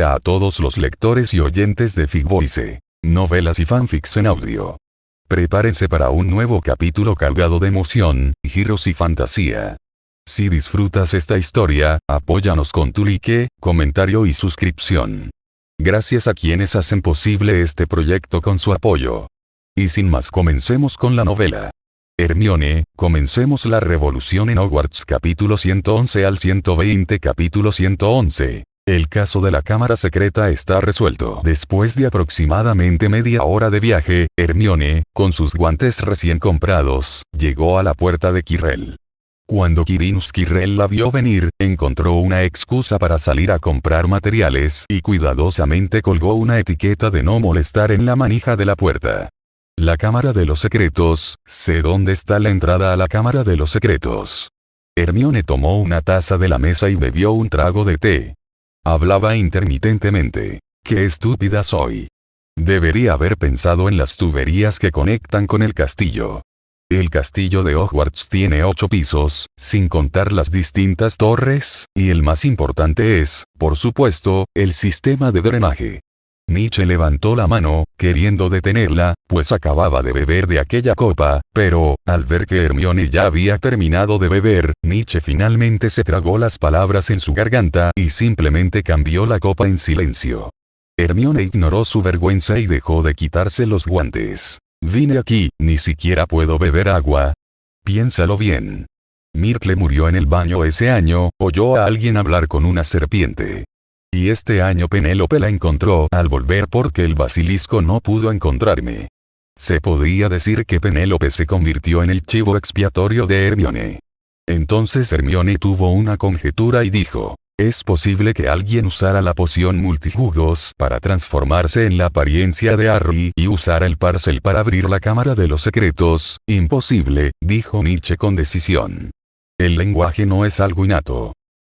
Hola a todos los lectores y oyentes de Figvoice, novelas y fanfics en audio. Prepárense para un nuevo capítulo cargado de emoción, giros y fantasía. Si disfrutas esta historia, apóyanos con tu like, comentario y suscripción. Gracias a quienes hacen posible este proyecto con su apoyo. Y sin más, comencemos con la novela. Hermione, comencemos la revolución en Hogwarts. Capítulo 111 al 120. Capítulo 111. El caso de la cámara secreta está resuelto. Después de aproximadamente media hora de viaje, Hermione, con sus guantes recién comprados, llegó a la puerta de Quirrell. Cuando Quirinus Quirrell la vio venir, encontró una excusa para salir a comprar materiales y cuidadosamente colgó una etiqueta de no molestar en la manija de la puerta. La cámara de los secretos. Sé dónde está la entrada a la cámara de los secretos. Hermione tomó una taza de la mesa y bebió un trago de té. Hablaba intermitentemente. ¡Qué estúpida soy! Debería haber pensado en las tuberías que conectan con el castillo. El castillo de Hogwarts tiene 8 pisos, sin contar las distintas torres, y el más importante es, por supuesto, el sistema de drenaje. Nietzsche levantó la mano, queriendo detenerla, pues acababa de beber de aquella copa, pero, al ver que Hermione ya había terminado de beber, Nietzsche finalmente se tragó las palabras en su garganta y simplemente cambió la copa en silencio. Hermione ignoró su vergüenza y dejó de quitarse los guantes. Vine aquí, ni siquiera puedo beber agua. Piénsalo bien. Myrtle murió en el baño ese año, oyó a alguien hablar con una serpiente. Y este año Penélope la encontró al volver porque el basilisco no pudo encontrarme. Se podría decir que Penélope se convirtió en el chivo expiatorio de Hermione. Entonces Hermione tuvo una conjetura y dijo, ¿es posible que alguien usara la poción multijugos para transformarse en la apariencia de Harry y usara el parcel para abrir la cámara de los secretos? Imposible, dijo Nietzsche con decisión. El lenguaje no es algo innato.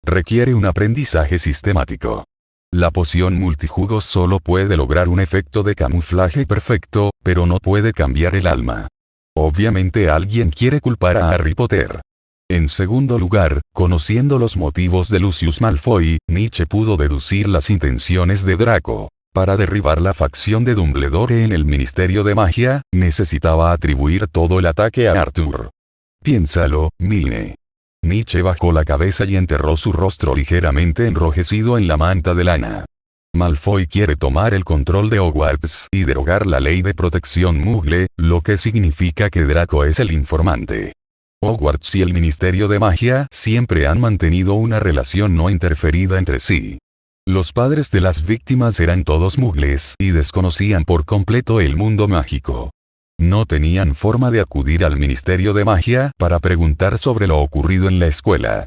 Requiere un aprendizaje sistemático. La poción multijugos solo puede lograr un efecto de camuflaje perfecto, pero no puede cambiar el alma. Obviamente alguien quiere culpar a Harry Potter. En segundo lugar, conociendo los motivos de Lucius Malfoy, Nietzsche pudo deducir las intenciones de Draco. Para derribar la facción de Dumbledore en el Ministerio de Magia, necesitaba atribuir todo el ataque a Arthur. Piénsalo, Milne. Nietzsche bajó la cabeza y enterró su rostro ligeramente enrojecido en la manta de lana. Malfoy quiere tomar el control de Hogwarts y derogar la ley de protección Muggle, lo que significa que Draco es el informante. Hogwarts y el Ministerio de Magia siempre han mantenido una relación no interferida entre sí. Los padres de las víctimas eran todos Muggles y desconocían por completo el mundo mágico. No tenían forma de acudir al Ministerio de Magia para preguntar sobre lo ocurrido en la escuela.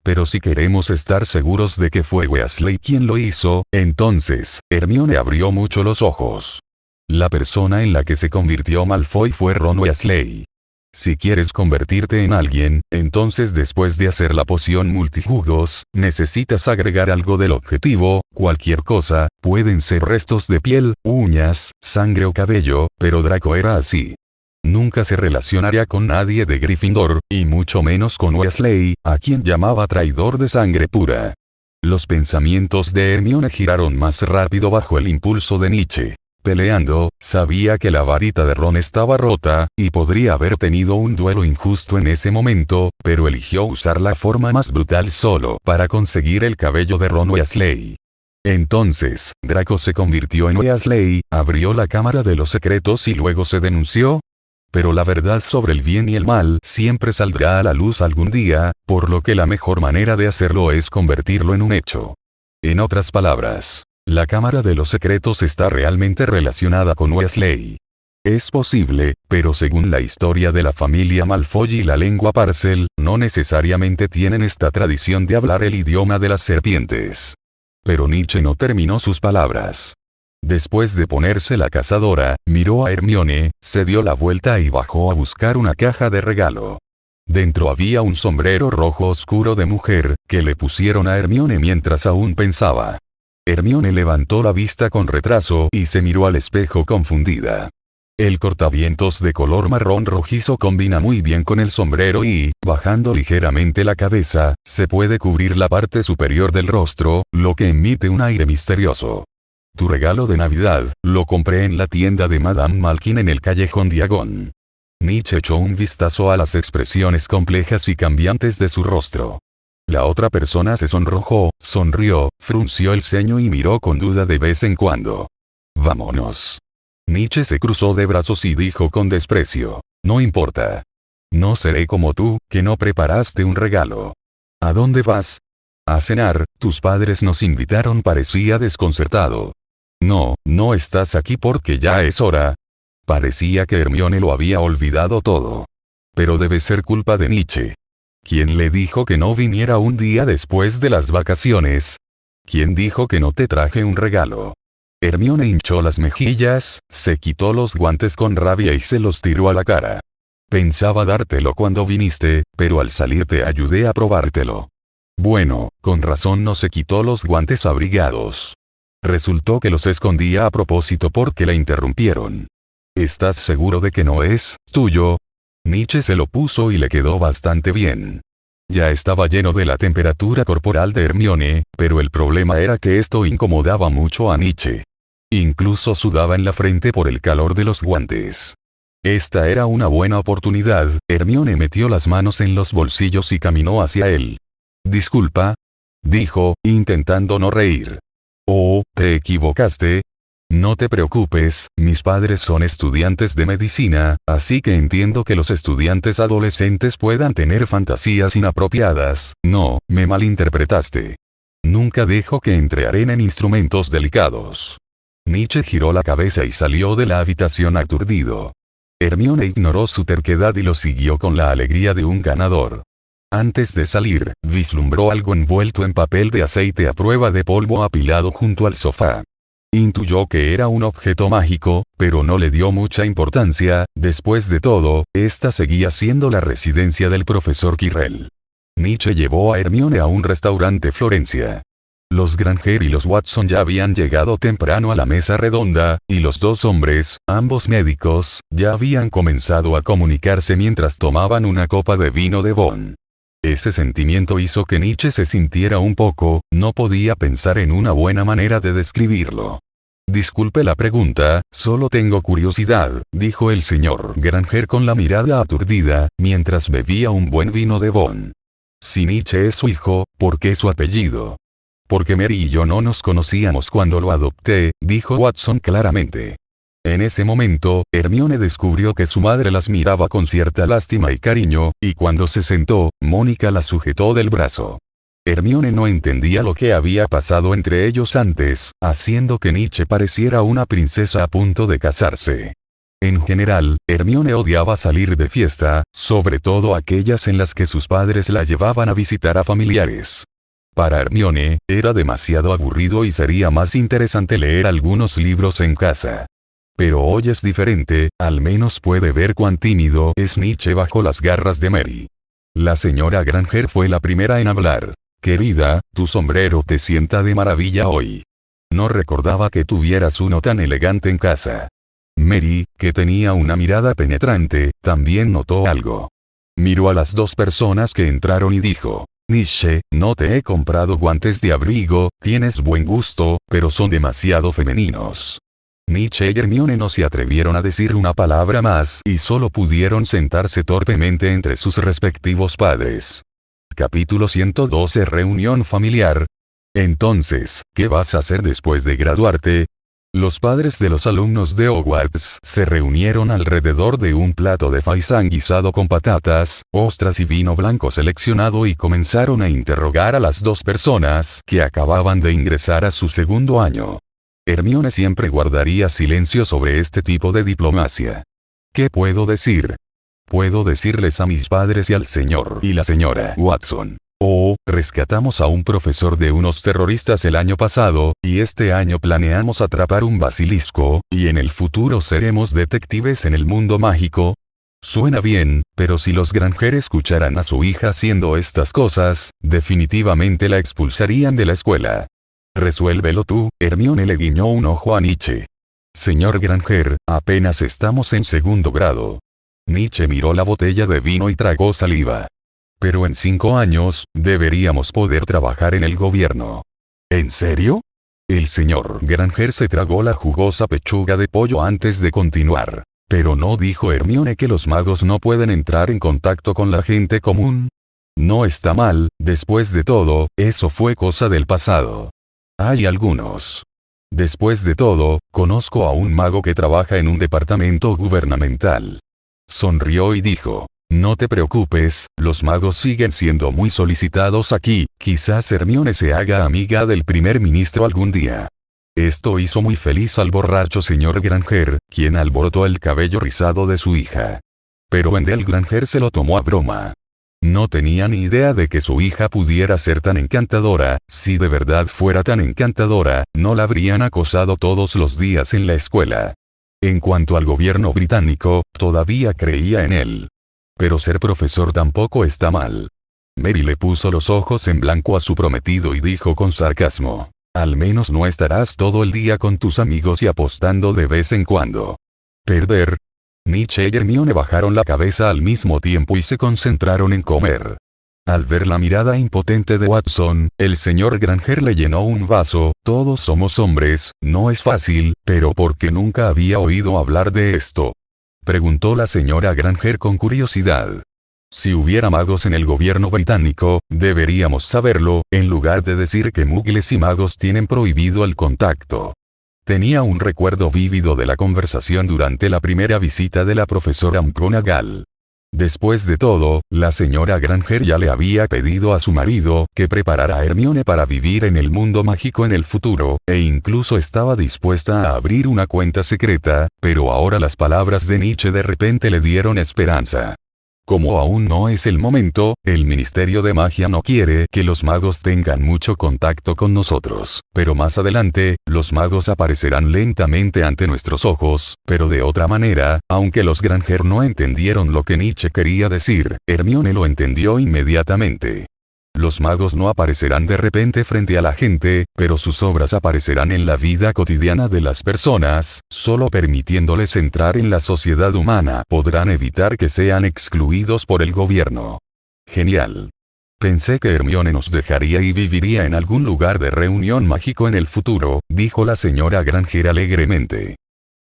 Pero si queremos estar seguros de que fue Weasley quien lo hizo, entonces, Hermione abrió mucho los ojos. La persona en la que se convirtió Malfoy fue Ron Weasley. Si quieres convertirte en alguien, entonces después de hacer la poción multijugos, necesitas agregar algo del objetivo, cualquier cosa, pueden ser restos de piel, uñas, sangre o cabello, pero Draco era así. Nunca se relacionaría con nadie de Gryffindor, y mucho menos con Weasley, a quien llamaba traidor de sangre pura. Los pensamientos de Hermione giraron más rápido bajo el impulso de Nietzsche. Peleando, sabía que la varita de Ron estaba rota, y podría haber tenido un duelo injusto en ese momento, pero eligió usar la forma más brutal solo para conseguir el cabello de Ron Weasley. Entonces, Draco se convirtió en Weasley, abrió la cámara de los secretos y luego se denunció. Pero la verdad sobre el bien y el mal siempre saldrá a la luz algún día, por lo que la mejor manera de hacerlo es convertirlo en un hecho. En otras palabras, la cámara de los secretos está realmente relacionada con Weasley. Es posible, pero según la historia de la familia Malfoy y la lengua Parcel, no necesariamente tienen esta tradición de hablar el idioma de las serpientes. Pero Nietzsche no terminó sus palabras. Después de ponerse la cazadora, miró a Hermione, se dio la vuelta y bajó a buscar una caja de regalo. Dentro había un sombrero rojo oscuro de mujer, que le pusieron a Hermione mientras aún pensaba. Hermione levantó la vista con retraso y se miró al espejo confundida. El cortavientos de color marrón rojizo combina muy bien con el sombrero y, bajando ligeramente la cabeza, se puede cubrir la parte superior del rostro, lo que emite un aire misterioso. Tu regalo de Navidad, lo compré en la tienda de Madame Malkin en el callejón Diagon. Nietzsche echó un vistazo a las expresiones complejas y cambiantes de su rostro. La otra persona se sonrojó, sonrió, frunció el ceño y miró con duda de vez en cuando. Vámonos. Nietzsche se cruzó de brazos y dijo con desprecio. No importa. No seré como tú, que no preparaste un regalo. ¿A dónde vas? A cenar, tus padres nos invitaron, parecía desconcertado. No, no estás aquí porque ya es hora. Parecía que Hermione lo había olvidado todo. Pero debe ser culpa de Nietzsche. ¿Quién le dijo que no viniera un día después de las vacaciones? ¿Quién dijo que no te traje un regalo? Hermione hinchó las mejillas, se quitó los guantes con rabia y se los tiró a la cara. Pensaba dártelo cuando viniste, pero al salir te ayudé a probártelo. Bueno, con razón no se quitó los guantes abrigados. Resultó que los escondía a propósito porque la interrumpieron. ¿Estás seguro de que no es tuyo? Nietzsche se lo puso y le quedó bastante bien. Ya estaba lleno de la temperatura corporal de Hermione, pero el problema era que esto incomodaba mucho a Nietzsche. Incluso sudaba en la frente por el calor de los guantes. Esta era una buena oportunidad. Hermione metió las manos en los bolsillos y caminó hacia él. Disculpa, dijo, intentando no reír. Oh, ¿te equivocaste? No te preocupes, mis padres son estudiantes de medicina, así que entiendo que los estudiantes adolescentes puedan tener fantasías inapropiadas. No, me malinterpretaste. Nunca dejo que entre arena en instrumentos delicados. Nietzsche giró la cabeza y salió de la habitación aturdido. Hermione ignoró su terquedad y lo siguió con la alegría de un ganador. Antes de salir, vislumbró algo envuelto en papel de aceite a prueba de polvo apilado junto al sofá. Intuyó que era un objeto mágico, pero no le dio mucha importancia. Después de todo, esta seguía siendo la residencia del profesor Quirrell. Nietzsche llevó a Hermione a un restaurante Florencia. Los Granger y los Watson ya habían llegado temprano a la mesa redonda, y los dos hombres, ambos médicos, ya habían comenzado a comunicarse mientras tomaban una copa de vino de Bonn. Ese sentimiento hizo que Nietzsche se sintiera un poco, no podía pensar en una buena manera de describirlo. Disculpe la pregunta, solo tengo curiosidad, dijo el señor Granger con la mirada aturdida, mientras bebía un buen vino de Bonn. Si Nietzsche es su hijo, ¿por qué su apellido? Porque Mary y yo no nos conocíamos cuando lo adopté, dijo Watson claramente. En ese momento, Hermione descubrió que su madre las miraba con cierta lástima y cariño, y cuando se sentó, Mónica la sujetó del brazo. Hermione no entendía lo que había pasado entre ellos antes, haciendo que Nietzsche pareciera una princesa a punto de casarse. En general, Hermione odiaba salir de fiesta, sobre todo aquellas en las que sus padres la llevaban a visitar a familiares. Para Hermione, era demasiado aburrido y sería más interesante leer algunos libros en casa. Pero hoy es diferente, al menos puede ver cuán tímido es Nietzsche bajo las garras de Mary. La señora Granger fue la primera en hablar. Querida, tu sombrero te sienta de maravilla hoy. No recordaba que tuvieras uno tan elegante en casa. Mary, que tenía una mirada penetrante, también notó algo. Miró a las dos personas que entraron y dijo: Nietzsche, no te he comprado guantes de abrigo, tienes buen gusto, pero son demasiado femeninos. Nietzsche y Hermione no se atrevieron a decir una palabra más y solo pudieron sentarse torpemente entre sus respectivos padres. Capítulo 112. Reunión familiar. Entonces, ¿qué vas a hacer después de graduarte? Los padres de los alumnos de Hogwarts se reunieron alrededor de un plato de faisán guisado con patatas, ostras y vino blanco seleccionado y comenzaron a interrogar a las dos personas que acababan de ingresar a su segundo año. Hermione siempre guardaría silencio sobre este tipo de diplomacia. ¿Qué puedo decir? Puedo decirles a mis padres y al señor y la señora Watson: oh, rescatamos a un profesor de unos terroristas el año pasado, y este año planeamos atrapar un basilisco, y en el futuro seremos detectives en el mundo mágico. Suena bien, pero si los Granger escucharan a su hija haciendo estas cosas, definitivamente la expulsarían de la escuela. Resuélvelo tú. Hermione le guiñó un ojo a Nietzsche. Señor Granger, apenas estamos en segundo grado. Nietzsche miró la botella de vino y tragó saliva. Pero en 5 años, deberíamos poder trabajar en el gobierno. ¿En serio? El señor Granger se tragó la jugosa pechuga de pollo antes de continuar. ¿Pero no dijo Hermione que los magos no pueden entrar en contacto con la gente común? No está mal, después de todo, eso fue cosa del pasado. Hay algunos. Después de todo, conozco a un mago que trabaja en un departamento gubernamental. Sonrió y dijo, no te preocupes, los magos siguen siendo muy solicitados aquí, quizás Hermione se haga amiga del primer ministro algún día. Esto hizo muy feliz al borracho señor Granger, quien alborotó el cabello rizado de su hija. Pero Wendell Granger se lo tomó a broma. No tenía ni idea de que su hija pudiera ser tan encantadora. Si de verdad fuera tan encantadora, no la habrían acosado todos los días en la escuela. En cuanto al gobierno británico, todavía creía en él. Pero ser profesor tampoco está mal. Mary le puso los ojos en blanco a su prometido y dijo con sarcasmo, al menos no estarás todo el día con tus amigos y apostando de vez en cuando. ¿Perder? Nietzsche y Hermione bajaron la cabeza al mismo tiempo y se concentraron en comer. Al ver la mirada impotente de Watson, el señor Granger le llenó un vaso. Todos somos hombres, no es fácil, pero ¿por qué nunca había oído hablar de esto? Preguntó la señora Granger con curiosidad. Si hubiera magos en el gobierno británico, deberíamos saberlo, en lugar de decir que muggles y magos tienen prohibido el contacto. Tenía un recuerdo vívido de la conversación durante la primera visita de la profesora McGonagall. Después de todo, la señora Granger ya le había pedido a su marido que preparara a Hermione para vivir en el mundo mágico en el futuro, e incluso estaba dispuesta a abrir una cuenta secreta, pero ahora las palabras de Nietzsche de repente le dieron esperanza. Como aún no es el momento, el Ministerio de Magia no quiere que los magos tengan mucho contacto con nosotros, pero más adelante, los magos aparecerán lentamente ante nuestros ojos, pero de otra manera, aunque los Granger no entendieron lo que Nietzsche quería decir, Hermione lo entendió inmediatamente. Los magos no aparecerán de repente frente a la gente, pero sus obras aparecerán en la vida cotidiana de las personas, solo permitiéndoles entrar en la sociedad humana podrán evitar que sean excluidos por el gobierno. Genial. Pensé que Hermione nos dejaría y viviría en algún lugar de reunión mágico en el futuro, dijo la señora Granger alegremente.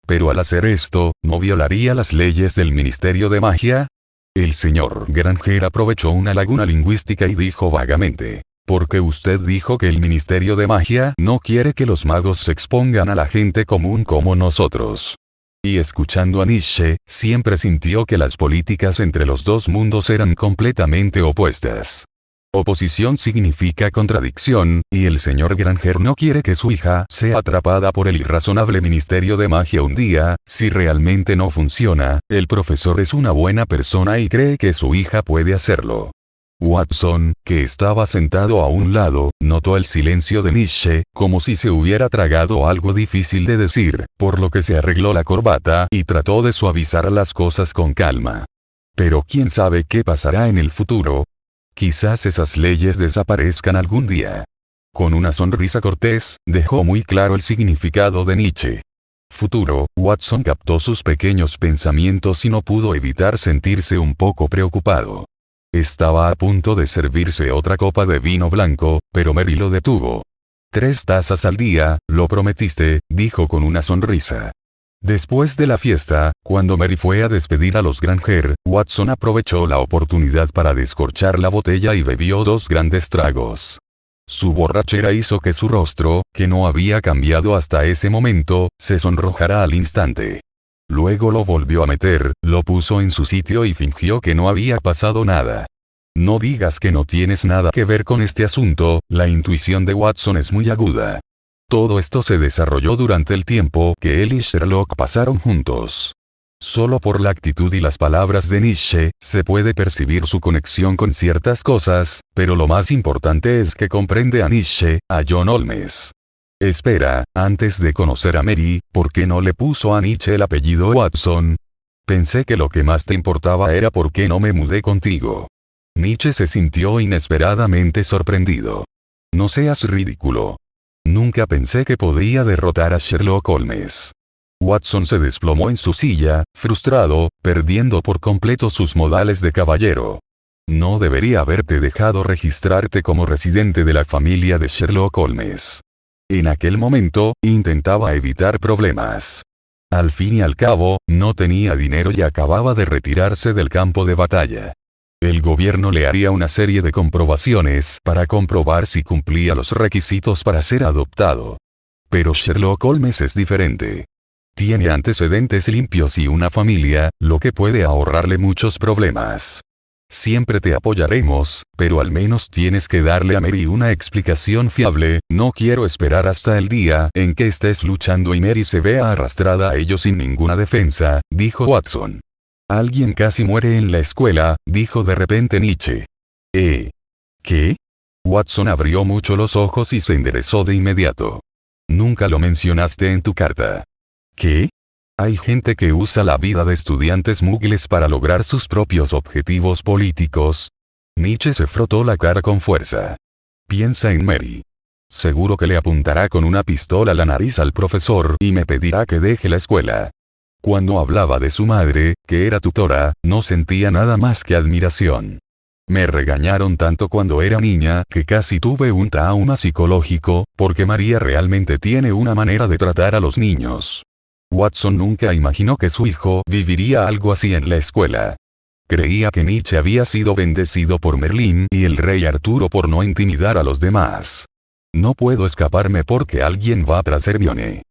Pero al hacer esto, ¿no violaría las leyes del Ministerio de Magia? El señor Granger aprovechó una laguna lingüística y dijo vagamente, porque usted dijo que el Ministerio de Magia no quiere que los magos se expongan a la gente común como nosotros. Y escuchando a Nietzsche, siempre sintió que las políticas entre los dos mundos eran completamente opuestas. Oposición significa contradicción, y el señor Granger no quiere que su hija sea atrapada por el irrazonable Ministerio de Magia un día. Si realmente no funciona, el profesor es una buena persona y cree que su hija puede hacerlo. Watson, que estaba sentado a un lado, notó el silencio de Nietzsche, como si se hubiera tragado algo difícil de decir, por lo que se arregló la corbata y trató de suavizar las cosas con calma. Pero quién sabe qué pasará en el futuro. Quizás esas leyes desaparezcan algún día. Con una sonrisa cortés, dejó muy claro el significado de Nietzsche. Futuro, Watson captó sus pequeños pensamientos y no pudo evitar sentirse un poco preocupado. Estaba a punto de servirse otra copa de vino blanco, pero Mary lo detuvo. 3 tazas al día, lo prometiste, dijo con una sonrisa. Después de la fiesta, cuando Mary fue a despedir a los Granger, Watson aprovechó la oportunidad para descorchar la botella y bebió 2 grandes tragos. Su borrachera hizo que su rostro, que no había cambiado hasta ese momento, se sonrojara al instante. Luego lo volvió a meter, lo puso en su sitio y fingió que no había pasado nada. No digas que no tienes nada que ver con este asunto, la intuición de Watson es muy aguda. Todo esto se desarrolló durante el tiempo que él y Sherlock pasaron juntos. Solo por la actitud y las palabras de Nietzsche, se puede percibir su conexión con ciertas cosas, pero lo más importante es que comprende a Nietzsche, a John Holmes. Espera, antes de conocer a Mary, ¿por qué no le puso a Nietzsche el apellido Watson? Pensé que lo que más te importaba era por qué no me mudé contigo. Nietzsche se sintió inesperadamente sorprendido. No seas ridículo. Nunca pensé que podría derrotar a Sherlock Holmes. Watson se desplomó en su silla, frustrado, perdiendo por completo sus modales de caballero. No debería haberte dejado registrarte como residente de la familia de Sherlock Holmes. En aquel momento, intentaba evitar problemas. Al fin y al cabo, no tenía dinero y acababa de retirarse del campo de batalla. El gobierno le haría una serie de comprobaciones para comprobar si cumplía los requisitos para ser adoptado. Pero Sherlock Holmes es diferente. Tiene antecedentes limpios y una familia, lo que puede ahorrarle muchos problemas. Siempre te apoyaremos, pero al menos tienes que darle a Mary una explicación fiable. No quiero esperar hasta el día en que estés luchando y Mary se vea arrastrada a ello sin ninguna defensa, dijo Watson. Alguien casi muere en la escuela, dijo de repente Nietzsche. ¿Qué? Watson abrió mucho los ojos y se enderezó de inmediato. Nunca lo mencionaste en tu carta. ¿Qué? Hay gente que usa la vida de estudiantes muggles para lograr sus propios objetivos políticos. Nietzsche se frotó la cara con fuerza. Piensa en Mary. Seguro que le apuntará con una pistola a la nariz al profesor y me pedirá que deje la escuela. Cuando hablaba de su madre, que era tutora, no sentía nada más que admiración. Me regañaron tanto cuando era niña que casi tuve un trauma psicológico, porque María realmente tiene una manera de tratar a los niños. Watson nunca imaginó que su hijo viviría algo así en la escuela. Creía que Nietzsche había sido bendecido por Merlín y el rey Arturo por no intimidar a los demás. No puedo escaparme porque alguien va tras Hermione.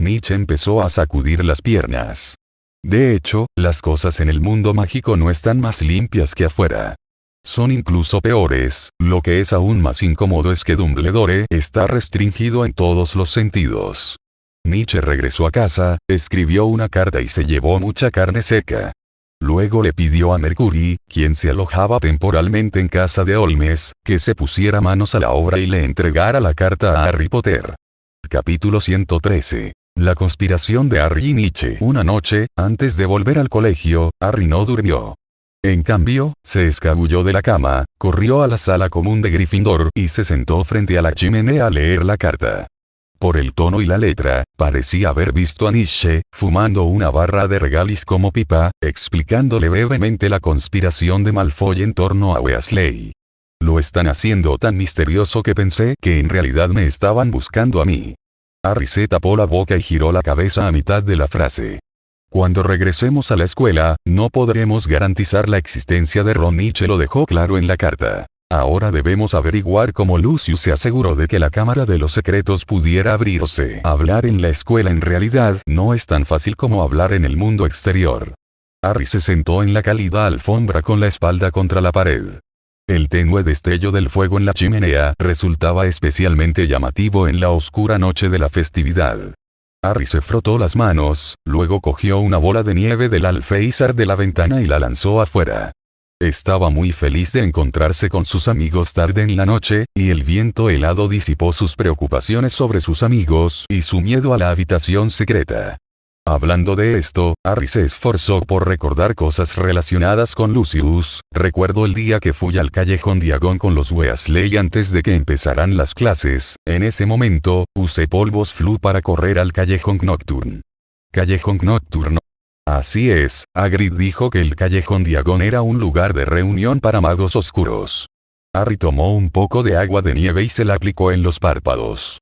Nietzsche empezó a sacudir las piernas. De hecho, las cosas en el mundo mágico no están más limpias que afuera. Son incluso peores. Lo que es aún más incómodo es que Dumbledore está restringido en todos los sentidos. Nietzsche regresó a casa, escribió una carta y se llevó mucha carne seca. Luego le pidió a Mercury, quien se alojaba temporalmente en casa de Holmes, que se pusiera manos a la obra y le entregara la carta a Harry Potter. Capítulo 113. La conspiración de Harry y Nietzsche. Una noche, antes de volver al colegio, Harry no durmió. En cambio, se escabulló de la cama, corrió a la sala común de Gryffindor y se sentó frente a la chimenea a leer la carta. Por el tono y la letra, parecía haber visto a Nietzsche, fumando una barra de regaliz como pipa, explicándole brevemente la conspiración de Malfoy en torno a Weasley. Lo están haciendo tan misterioso que pensé que en realidad me estaban buscando a mí. Harry se tapó la boca y giró la cabeza a mitad de la frase. Cuando regresemos a la escuela, no podremos garantizar la existencia de Ron. Nietzsche lo dejó claro en la carta. Ahora debemos averiguar cómo Lucius se aseguró de que la Cámara de los Secretos pudiera abrirse. Hablar en la escuela en realidad no es tan fácil como hablar en el mundo exterior. Harry se sentó en la cálida alfombra con la espalda contra la pared. El tenue destello del fuego en la chimenea resultaba especialmente llamativo en la oscura noche de la festividad. Harry se frotó las manos, luego cogió una bola de nieve del alféizar de la ventana y la lanzó afuera. Estaba muy feliz de encontrarse con sus amigos tarde en la noche, y el viento helado disipó sus preocupaciones sobre sus amigos y su miedo a la habitación secreta. Hablando de esto, Harry se esforzó por recordar cosas relacionadas con Lucius. Recuerdo el día que fui al callejón Diagon con los Weasley antes de que empezaran las clases. En ese momento, usé polvos Flu para correr al callejón Nocturne. ¿Callejón Nocturno? Así es, Hagrid dijo que el callejón Diagon era un lugar de reunión para magos oscuros. Harry tomó un poco de agua de nieve y se la aplicó en los párpados.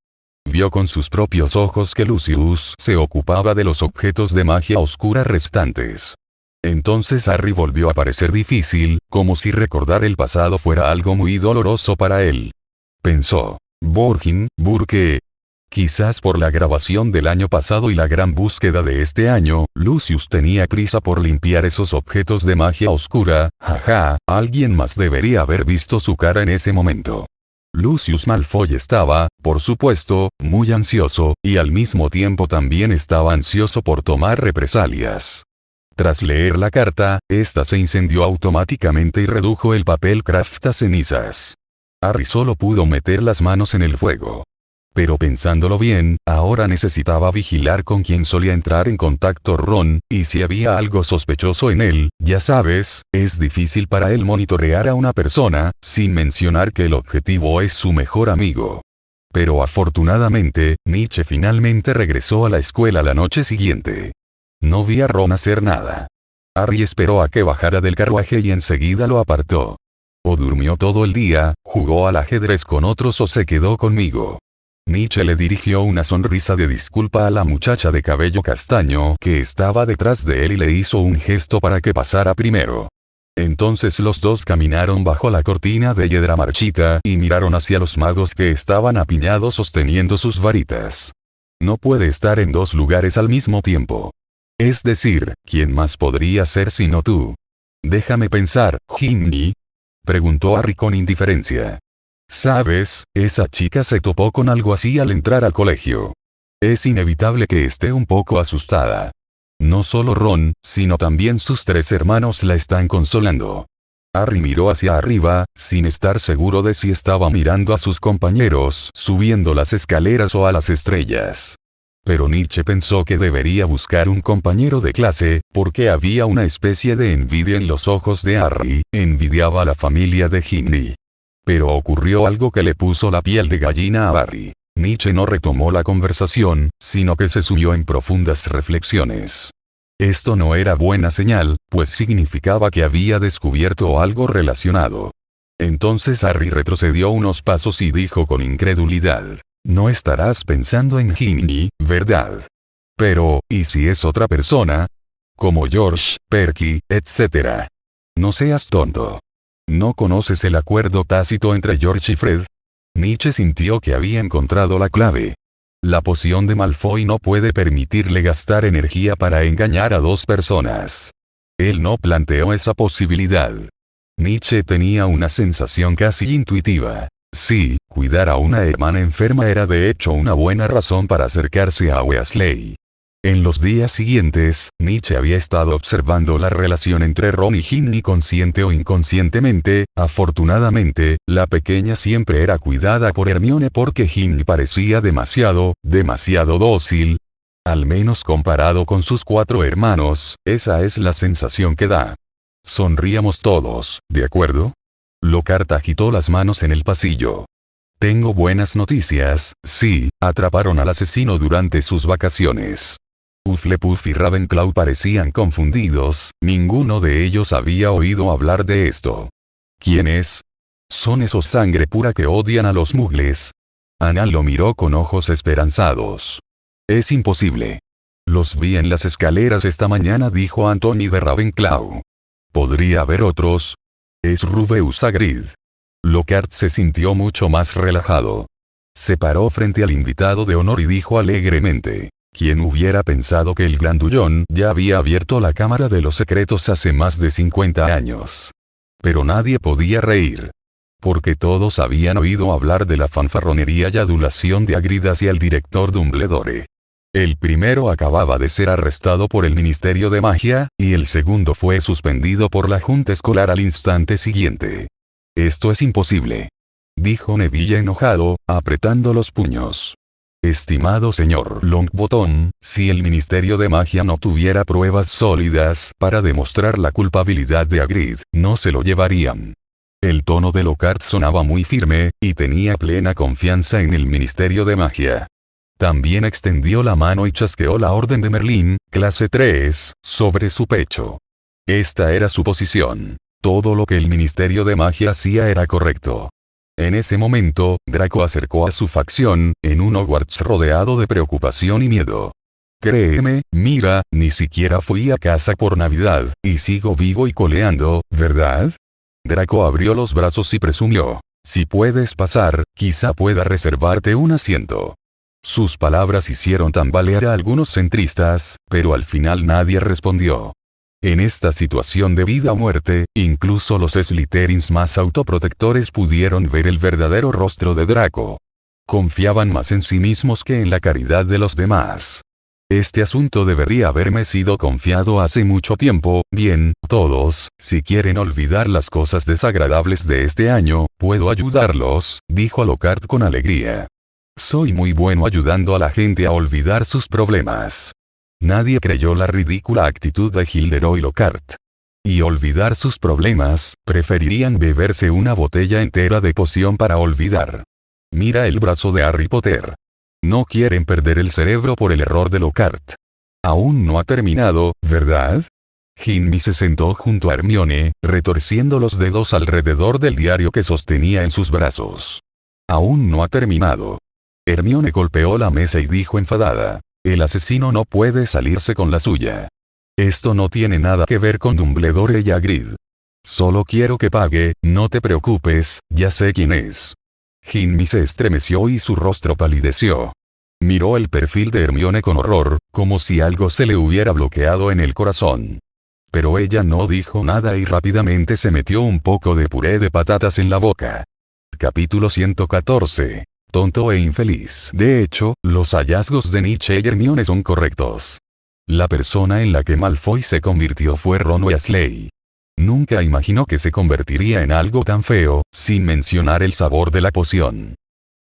Vio con sus propios ojos que Lucius se ocupaba de los objetos de magia oscura restantes. Entonces Harry volvió a parecer difícil, como si recordar el pasado fuera algo muy doloroso para él. Pensó, Burke. Quizás por la grabación del año pasado y la gran búsqueda de este año, Lucius tenía prisa por limpiar esos objetos de magia oscura. Jaja, alguien más debería haber visto su cara en ese momento. Lucius Malfoy estaba, por supuesto, muy ansioso, y al mismo tiempo también estaba ansioso por tomar represalias. Tras leer la carta, esta se incendió automáticamente y redujo el papel craft a cenizas. Harry solo pudo meter las manos en el fuego. Pero pensándolo bien, ahora necesitaba vigilar con quién solía entrar en contacto Ron, y si había algo sospechoso en él. Ya sabes, es difícil para él monitorear a una persona, sin mencionar que el objetivo es su mejor amigo. Pero afortunadamente, Nietzsche finalmente regresó a la escuela la noche siguiente. No vi a Ron hacer nada. Harry esperó a que bajara del carruaje y enseguida lo apartó. O durmió todo el día, jugó al ajedrez con otros o se quedó conmigo. Nietzsche le dirigió una sonrisa de disculpa a la muchacha de cabello castaño que estaba detrás de él y le hizo un gesto para que pasara primero. Entonces los dos caminaron bajo la cortina de hiedra marchita y miraron hacia los magos que estaban apiñados sosteniendo sus varitas. No puede estar en dos lugares al mismo tiempo. Es decir, ¿quién más podría ser sino tú? Déjame pensar, Ginny, preguntó Harry con indiferencia. Sabes, esa chica se topó con algo así al entrar al colegio. Es inevitable que esté un poco asustada. No solo Ron, sino también sus 3 hermanos la están consolando. Harry miró hacia arriba, sin estar seguro de si estaba mirando a sus compañeros subiendo las escaleras o a las estrellas. Pero Nietzsche pensó que debería buscar un compañero de clase, porque había una especie de envidia en los ojos de Harry, envidiaba a la familia de Ginny. Pero ocurrió algo que le puso la piel de gallina a Harry. Nietzsche no retomó la conversación, sino que se sumió en profundas reflexiones. Esto no era buena señal, pues significaba que había descubierto algo relacionado. Entonces Harry retrocedió unos pasos y dijo con incredulidad: «No estarás pensando en Ginny, ¿verdad? Pero, ¿y si es otra persona? Como George, Perky, etc. No seas tonto. ¿No conoces el acuerdo tácito entre George y Fred?» Nietzsche sintió que había encontrado la clave. La poción de Malfoy no puede permitirle gastar energía para engañar a 2 personas. Él no planteó esa posibilidad. Nietzsche tenía una sensación casi intuitiva. Sí, cuidar a una hermana enferma era de hecho una buena razón para acercarse a Weasley. En los días siguientes, Nietzsche había estado observando la relación entre Ron y Ginny consciente o inconscientemente. Afortunadamente, la pequeña siempre era cuidada por Hermione porque Ginny parecía demasiado dócil. Al menos comparado con sus 4 hermanos, esa es la sensación que da. Sonríamos todos, ¿de acuerdo? Lockhart agitó las manos en el pasillo. Tengo buenas noticias, sí, atraparon al asesino durante sus vacaciones. Hufflepuff y Ravenclaw parecían confundidos, ninguno de ellos había oído hablar de esto. ¿Quién es? ¿Son esos sangre pura que odian a los muggles? Ana lo miró con ojos esperanzados. Es imposible. Los vi en las escaleras esta mañana, dijo Anthony de Ravenclaw. ¿Podría haber otros? Es Rubeus Hagrid. Lockhart se sintió mucho más relajado. Se paró frente al invitado de honor y dijo alegremente: ¿quién hubiera pensado que el grandullón ya había abierto la Cámara de los Secretos hace más de 50 años? Pero nadie podía reír. Porque todos habían oído hablar de la fanfarronería y adulación de Hagrid hacia el director Dumbledore. El primero acababa de ser arrestado por el Ministerio de Magia, y el segundo fue suspendido por la Junta Escolar al instante siguiente. Esto es imposible, dijo Neville enojado, apretando los puños. Estimado señor Longbottom, si el Ministerio de Magia no tuviera pruebas sólidas para demostrar la culpabilidad de Hagrid, no se lo llevarían. El tono de Lockhart sonaba muy firme, y tenía plena confianza en el Ministerio de Magia. También extendió la mano y chasqueó la Orden de Merlín, clase 3, sobre su pecho. Esta era su posición. Todo lo que el Ministerio de Magia hacía era correcto. En ese momento, Draco acercó a su facción, en un Hogwarts rodeado de preocupación y miedo. Créeme, mira, ni siquiera fui a casa por Navidad, y sigo vivo y coleando, ¿verdad? Draco abrió los brazos y presumió: si puedes pasar, quizá pueda reservarte un asiento. Sus palabras hicieron tambalear a algunos centristas, pero al final nadie respondió. En esta situación de vida o muerte, incluso los Slytherins más autoprotectores pudieron ver el verdadero rostro de Draco. Confiaban más en sí mismos que en la caridad de los demás. Este asunto debería haberme sido confiado hace mucho tiempo. Bien, todos, si quieren olvidar las cosas desagradables de este año, puedo ayudarlos, dijo Lockhart con alegría. Soy muy bueno ayudando a la gente a olvidar sus problemas. Nadie creyó la ridícula actitud de Gilderoy Lockhart. Y olvidar sus problemas, preferirían beberse una botella entera de poción para olvidar. Mira el brazo de Harry Potter. No quieren perder el cerebro por el error de Lockhart. Aún no ha terminado, ¿verdad? Ginny se sentó junto a Hermione, retorciendo los dedos alrededor del diario que sostenía en sus brazos. Aún no ha terminado. Hermione golpeó la mesa y dijo enfadada: el asesino no puede salirse con la suya. Esto no tiene nada que ver con Dumbledore y Hagrid. Solo quiero que pague, no te preocupes, ya sé quién es. Ginny se estremeció y su rostro palideció. Miró el perfil de Hermione con horror, como si algo se le hubiera bloqueado en el corazón. Pero ella no dijo nada y rápidamente se metió un poco de puré de patatas en la boca. Capítulo 114. Tonto e infeliz. De hecho, los hallazgos de Nietzsche y Hermione son correctos. La persona en la que Malfoy se convirtió fue Ron Weasley. Nunca imaginó que se convertiría en algo tan feo, sin mencionar el sabor de la poción.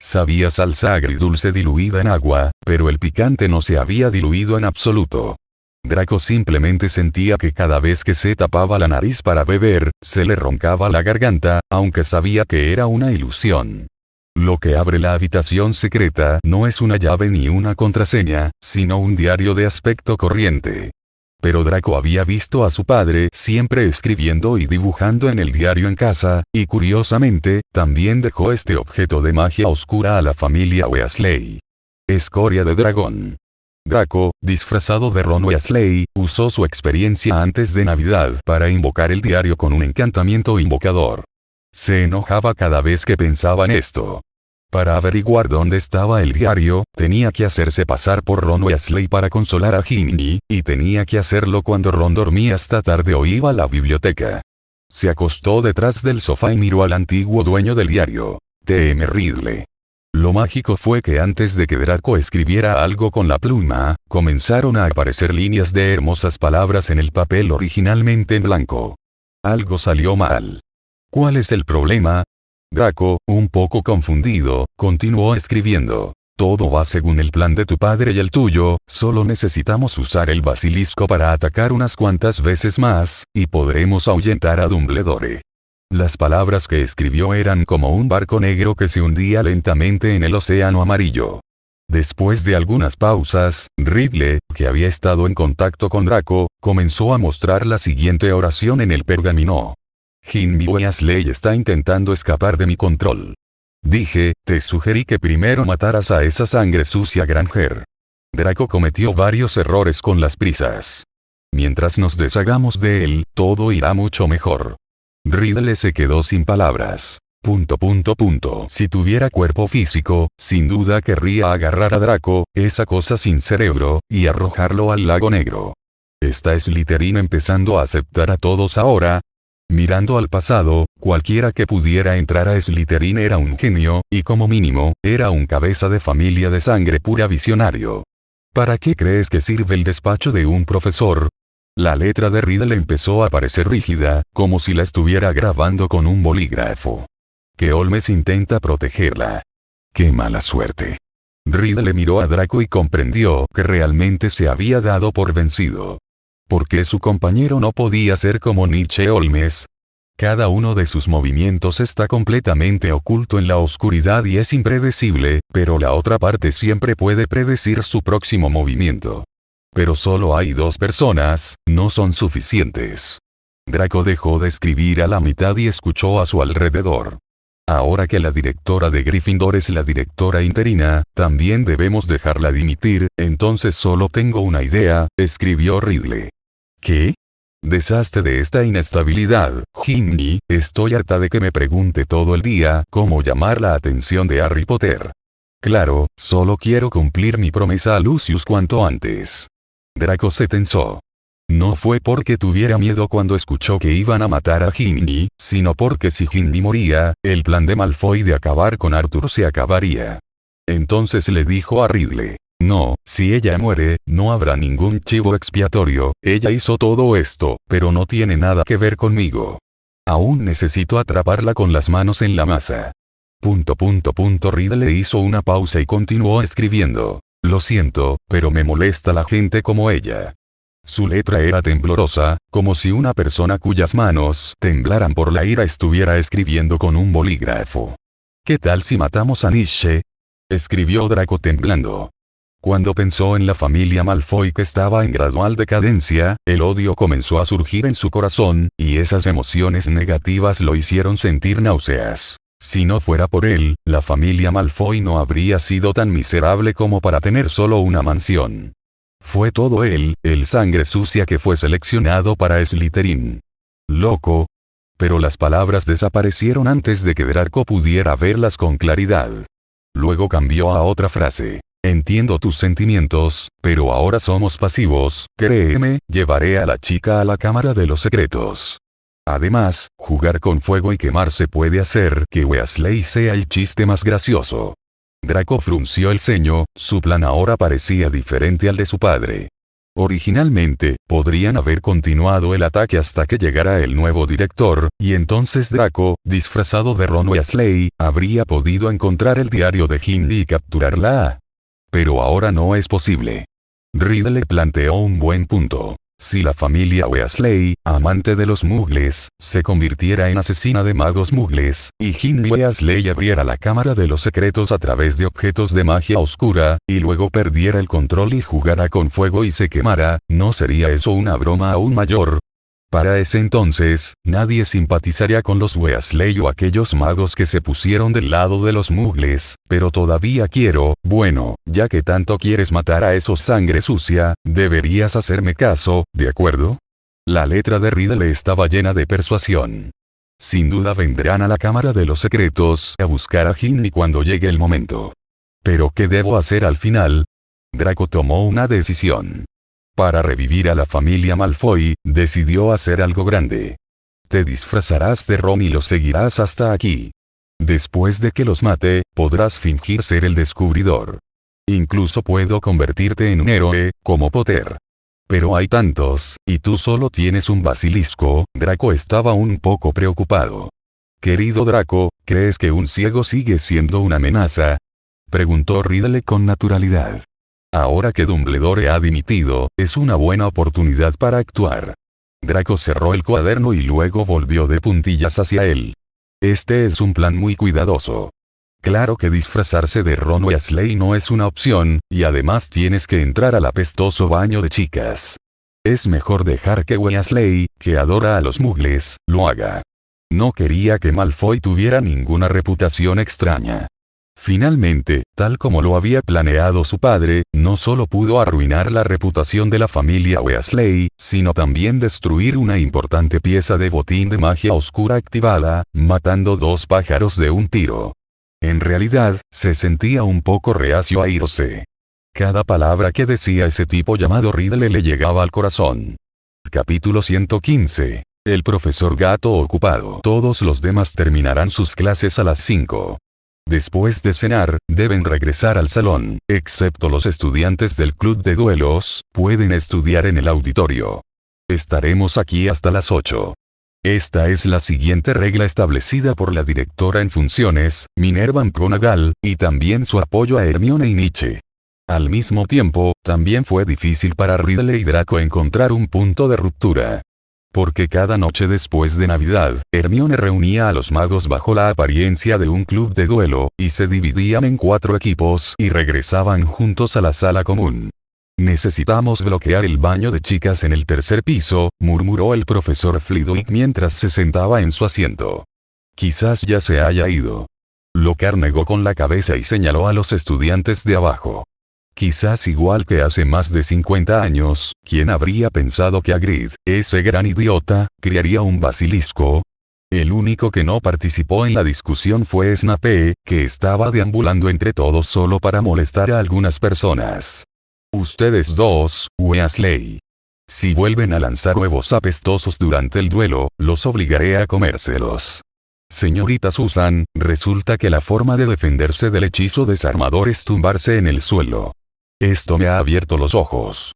Sabía salsa agridulce diluida en agua, pero el picante no se había diluido en absoluto. Draco simplemente sentía que cada vez que se tapaba la nariz para beber, se le roncaba la garganta, aunque sabía que era una ilusión. Lo que abre la habitación secreta no es una llave ni una contraseña, sino un diario de aspecto corriente. Pero Draco había visto a su padre siempre escribiendo y dibujando en el diario en casa, y curiosamente, también dejó este objeto de magia oscura a la familia Weasley. Escoria de dragón. Draco, disfrazado de Ron Weasley, usó su experiencia antes de Navidad para invocar el diario con un encantamiento invocador. Se enojaba cada vez que pensaba en esto. Para averiguar dónde estaba el diario, tenía que hacerse pasar por Ron Weasley para consolar a Ginny, y tenía que hacerlo cuando Ron dormía hasta tarde o iba a la biblioteca. Se acostó detrás del sofá y miró al antiguo dueño del diario, T.M. Riddle. Lo mágico fue que antes de que Draco escribiera algo con la pluma, comenzaron a aparecer líneas de hermosas palabras en el papel originalmente en blanco. Algo salió mal. ¿Cuál es el problema? Draco, un poco confundido, continuó escribiendo. Todo va según el plan de tu padre y el tuyo, solo necesitamos usar el basilisco para atacar unas cuantas veces más, y podremos ahuyentar a Dumbledore. Las palabras que escribió eran como un barco negro que se hundía lentamente en el océano amarillo. Después de algunas pausas, Riddle, que había estado en contacto con Draco, comenzó a mostrar la siguiente oración en el pergamino. Ginny Weasley está intentando escapar de mi control. Dije, te sugerí que primero mataras a esa sangre sucia Granger. Draco cometió varios errores con las prisas. Mientras nos deshagamos de él, todo irá mucho mejor. Riddle se quedó sin palabras. Si tuviera cuerpo físico, sin duda querría agarrar a Draco, esa cosa sin cerebro, y arrojarlo al lago negro. ¿Está Slytherin empezando a aceptar a todos ahora? Mirando al pasado, cualquiera que pudiera entrar a Slytherin era un genio, y como mínimo, era un cabeza de familia de sangre pura visionario. ¿Para qué crees que sirve el despacho de un profesor? La letra de Riddle empezó a parecer rígida, como si la estuviera grabando con un bolígrafo. Que Holmes intenta protegerla. ¡Qué mala suerte! Riddle miró a Draco y comprendió que realmente se había dado por vencido. ¿Por qué su compañero no podía ser como Nietzsche Holmes? Cada uno de sus movimientos está completamente oculto en la oscuridad y es impredecible, pero la otra parte siempre puede predecir su próximo movimiento. Pero solo hay dos personas, no son suficientes. Draco dejó de escribir a la mitad y escuchó a su alrededor. Ahora que la directora de Gryffindor es la directora interina, también debemos dejarla dimitir, entonces solo tengo una idea, escribió Riddle. ¿Qué? Deshazte de esta inestabilidad, Ginny, estoy harta de que me pregunte todo el día cómo llamar la atención de Harry Potter. Claro, solo quiero cumplir mi promesa a Lucius cuanto antes. Draco se tensó. No fue porque tuviera miedo cuando escuchó que iban a matar a Ginny, sino porque si Ginny moría, el plan de Malfoy de acabar con Arthur se acabaría. Entonces le dijo a Riddle. No, si ella muere, no habrá ningún chivo expiatorio, ella hizo todo esto, pero no tiene nada que ver conmigo. Aún necesito atraparla con las manos en la masa. Riddle hizo una pausa y continuó escribiendo. Lo siento, pero me molesta la gente como ella. Su letra era temblorosa, como si una persona cuyas manos temblaran por la ira estuviera escribiendo con un bolígrafo. ¿Qué tal si matamos a Nietzsche? Escribió Draco temblando. Cuando pensó en la familia Malfoy que estaba en gradual decadencia, el odio comenzó a surgir en su corazón, y esas emociones negativas lo hicieron sentir náuseas. Si no fuera por él, la familia Malfoy no habría sido tan miserable como para tener solo una mansión. Fue todo él, el sangre sucia que fue seleccionado para Slytherin. Loco. Pero las palabras desaparecieron antes de que Draco pudiera verlas con claridad. Luego cambió a otra frase. Entiendo tus sentimientos, pero ahora somos pasivos, créeme, llevaré a la chica a la cámara de los secretos. Además, jugar con fuego y quemarse puede hacer que Weasley sea el chiste más gracioso. Draco frunció el ceño, su plan ahora parecía diferente al de su padre. Originalmente, podrían haber continuado el ataque hasta que llegara el nuevo director, y entonces Draco, disfrazado de Ron Weasley, habría podido encontrar el diario de Ginny y capturarla. Pero ahora no es posible. Riddle planteó un buen punto. Si la familia Weasley, amante de los muggles, se convirtiera en asesina de magos muggles, y Ginny Weasley abriera la cámara de los secretos a través de objetos de magia oscura, y luego perdiera el control y jugara con fuego y se quemara, ¿no sería eso una broma aún mayor? Para ese entonces, nadie simpatizaría con los Weasley o aquellos magos que se pusieron del lado de los muggles, pero todavía quiero, bueno, ya que tanto quieres matar a esos sangre sucia, deberías hacerme caso, ¿de acuerdo? La letra de Riddle estaba llena de persuasión. Sin duda vendrán a la cámara de los secretos a buscar a Ginny cuando llegue el momento. ¿Pero qué debo hacer al final? Draco tomó una decisión. Para revivir a la familia Malfoy, decidió hacer algo grande. Te disfrazarás de Ron y los seguirás hasta aquí. Después de que los mate, podrás fingir ser el descubridor. Incluso puedo convertirte en un héroe, como Potter. Pero hay tantos, y tú solo tienes un basilisco. Draco estaba un poco preocupado. Querido Draco, ¿crees que un ciego sigue siendo una amenaza? Preguntó Riddle con naturalidad. Ahora que Dumbledore ha dimitido, es una buena oportunidad para actuar. Draco cerró el cuaderno y luego volvió de puntillas hacia él. Este es un plan muy cuidadoso. Claro que disfrazarse de Ron Weasley no es una opción, y además tienes que entrar al apestoso baño de chicas. Es mejor dejar que Weasley, que adora a los muggles, lo haga. No quería que Malfoy tuviera ninguna reputación extraña. Finalmente, tal como lo había planeado su padre, no solo pudo arruinar la reputación de la familia Weasley, sino también destruir una importante pieza de botín de magia oscura activada, matando dos pájaros de un tiro. En realidad, se sentía un poco reacio a irse. Cada palabra que decía ese tipo llamado Riddle le llegaba al corazón. Capítulo 115. El profesor Gato ocupado. Todos los demás terminarán sus clases a las 5. Después de cenar, deben regresar al salón, excepto los estudiantes del club de duelos, pueden estudiar en el auditorio. Estaremos aquí hasta las 8. Esta es la siguiente regla establecida por la directora en funciones, Minerva McGonagall, y también su apoyo a Hermione y Nietzsche. Al mismo tiempo, también fue difícil para Riddle y Draco encontrar un punto de ruptura. Porque cada noche después de Navidad, Hermione reunía a los magos bajo la apariencia de un club de duelo, y se dividían en 4 equipos y regresaban juntos a la sala común. Necesitamos bloquear el baño de chicas en el tercer piso, murmuró el profesor Flitwick mientras se sentaba en su asiento. Quizás ya se haya ido. Lockhart negó con la cabeza y señaló a los estudiantes de abajo. Quizás igual que hace más de 50 años, ¿quién habría pensado que Hagrid, ese gran idiota, criaría un basilisco? El único que no participó en la discusión fue Snape, que estaba deambulando entre todos solo para molestar a algunas personas. Ustedes dos, Weasley. Si vuelven a lanzar huevos apestosos durante el duelo, los obligaré a comérselos. Señorita Susan, resulta que la forma de defenderse del hechizo desarmador es tumbarse en el suelo. Esto me ha abierto los ojos.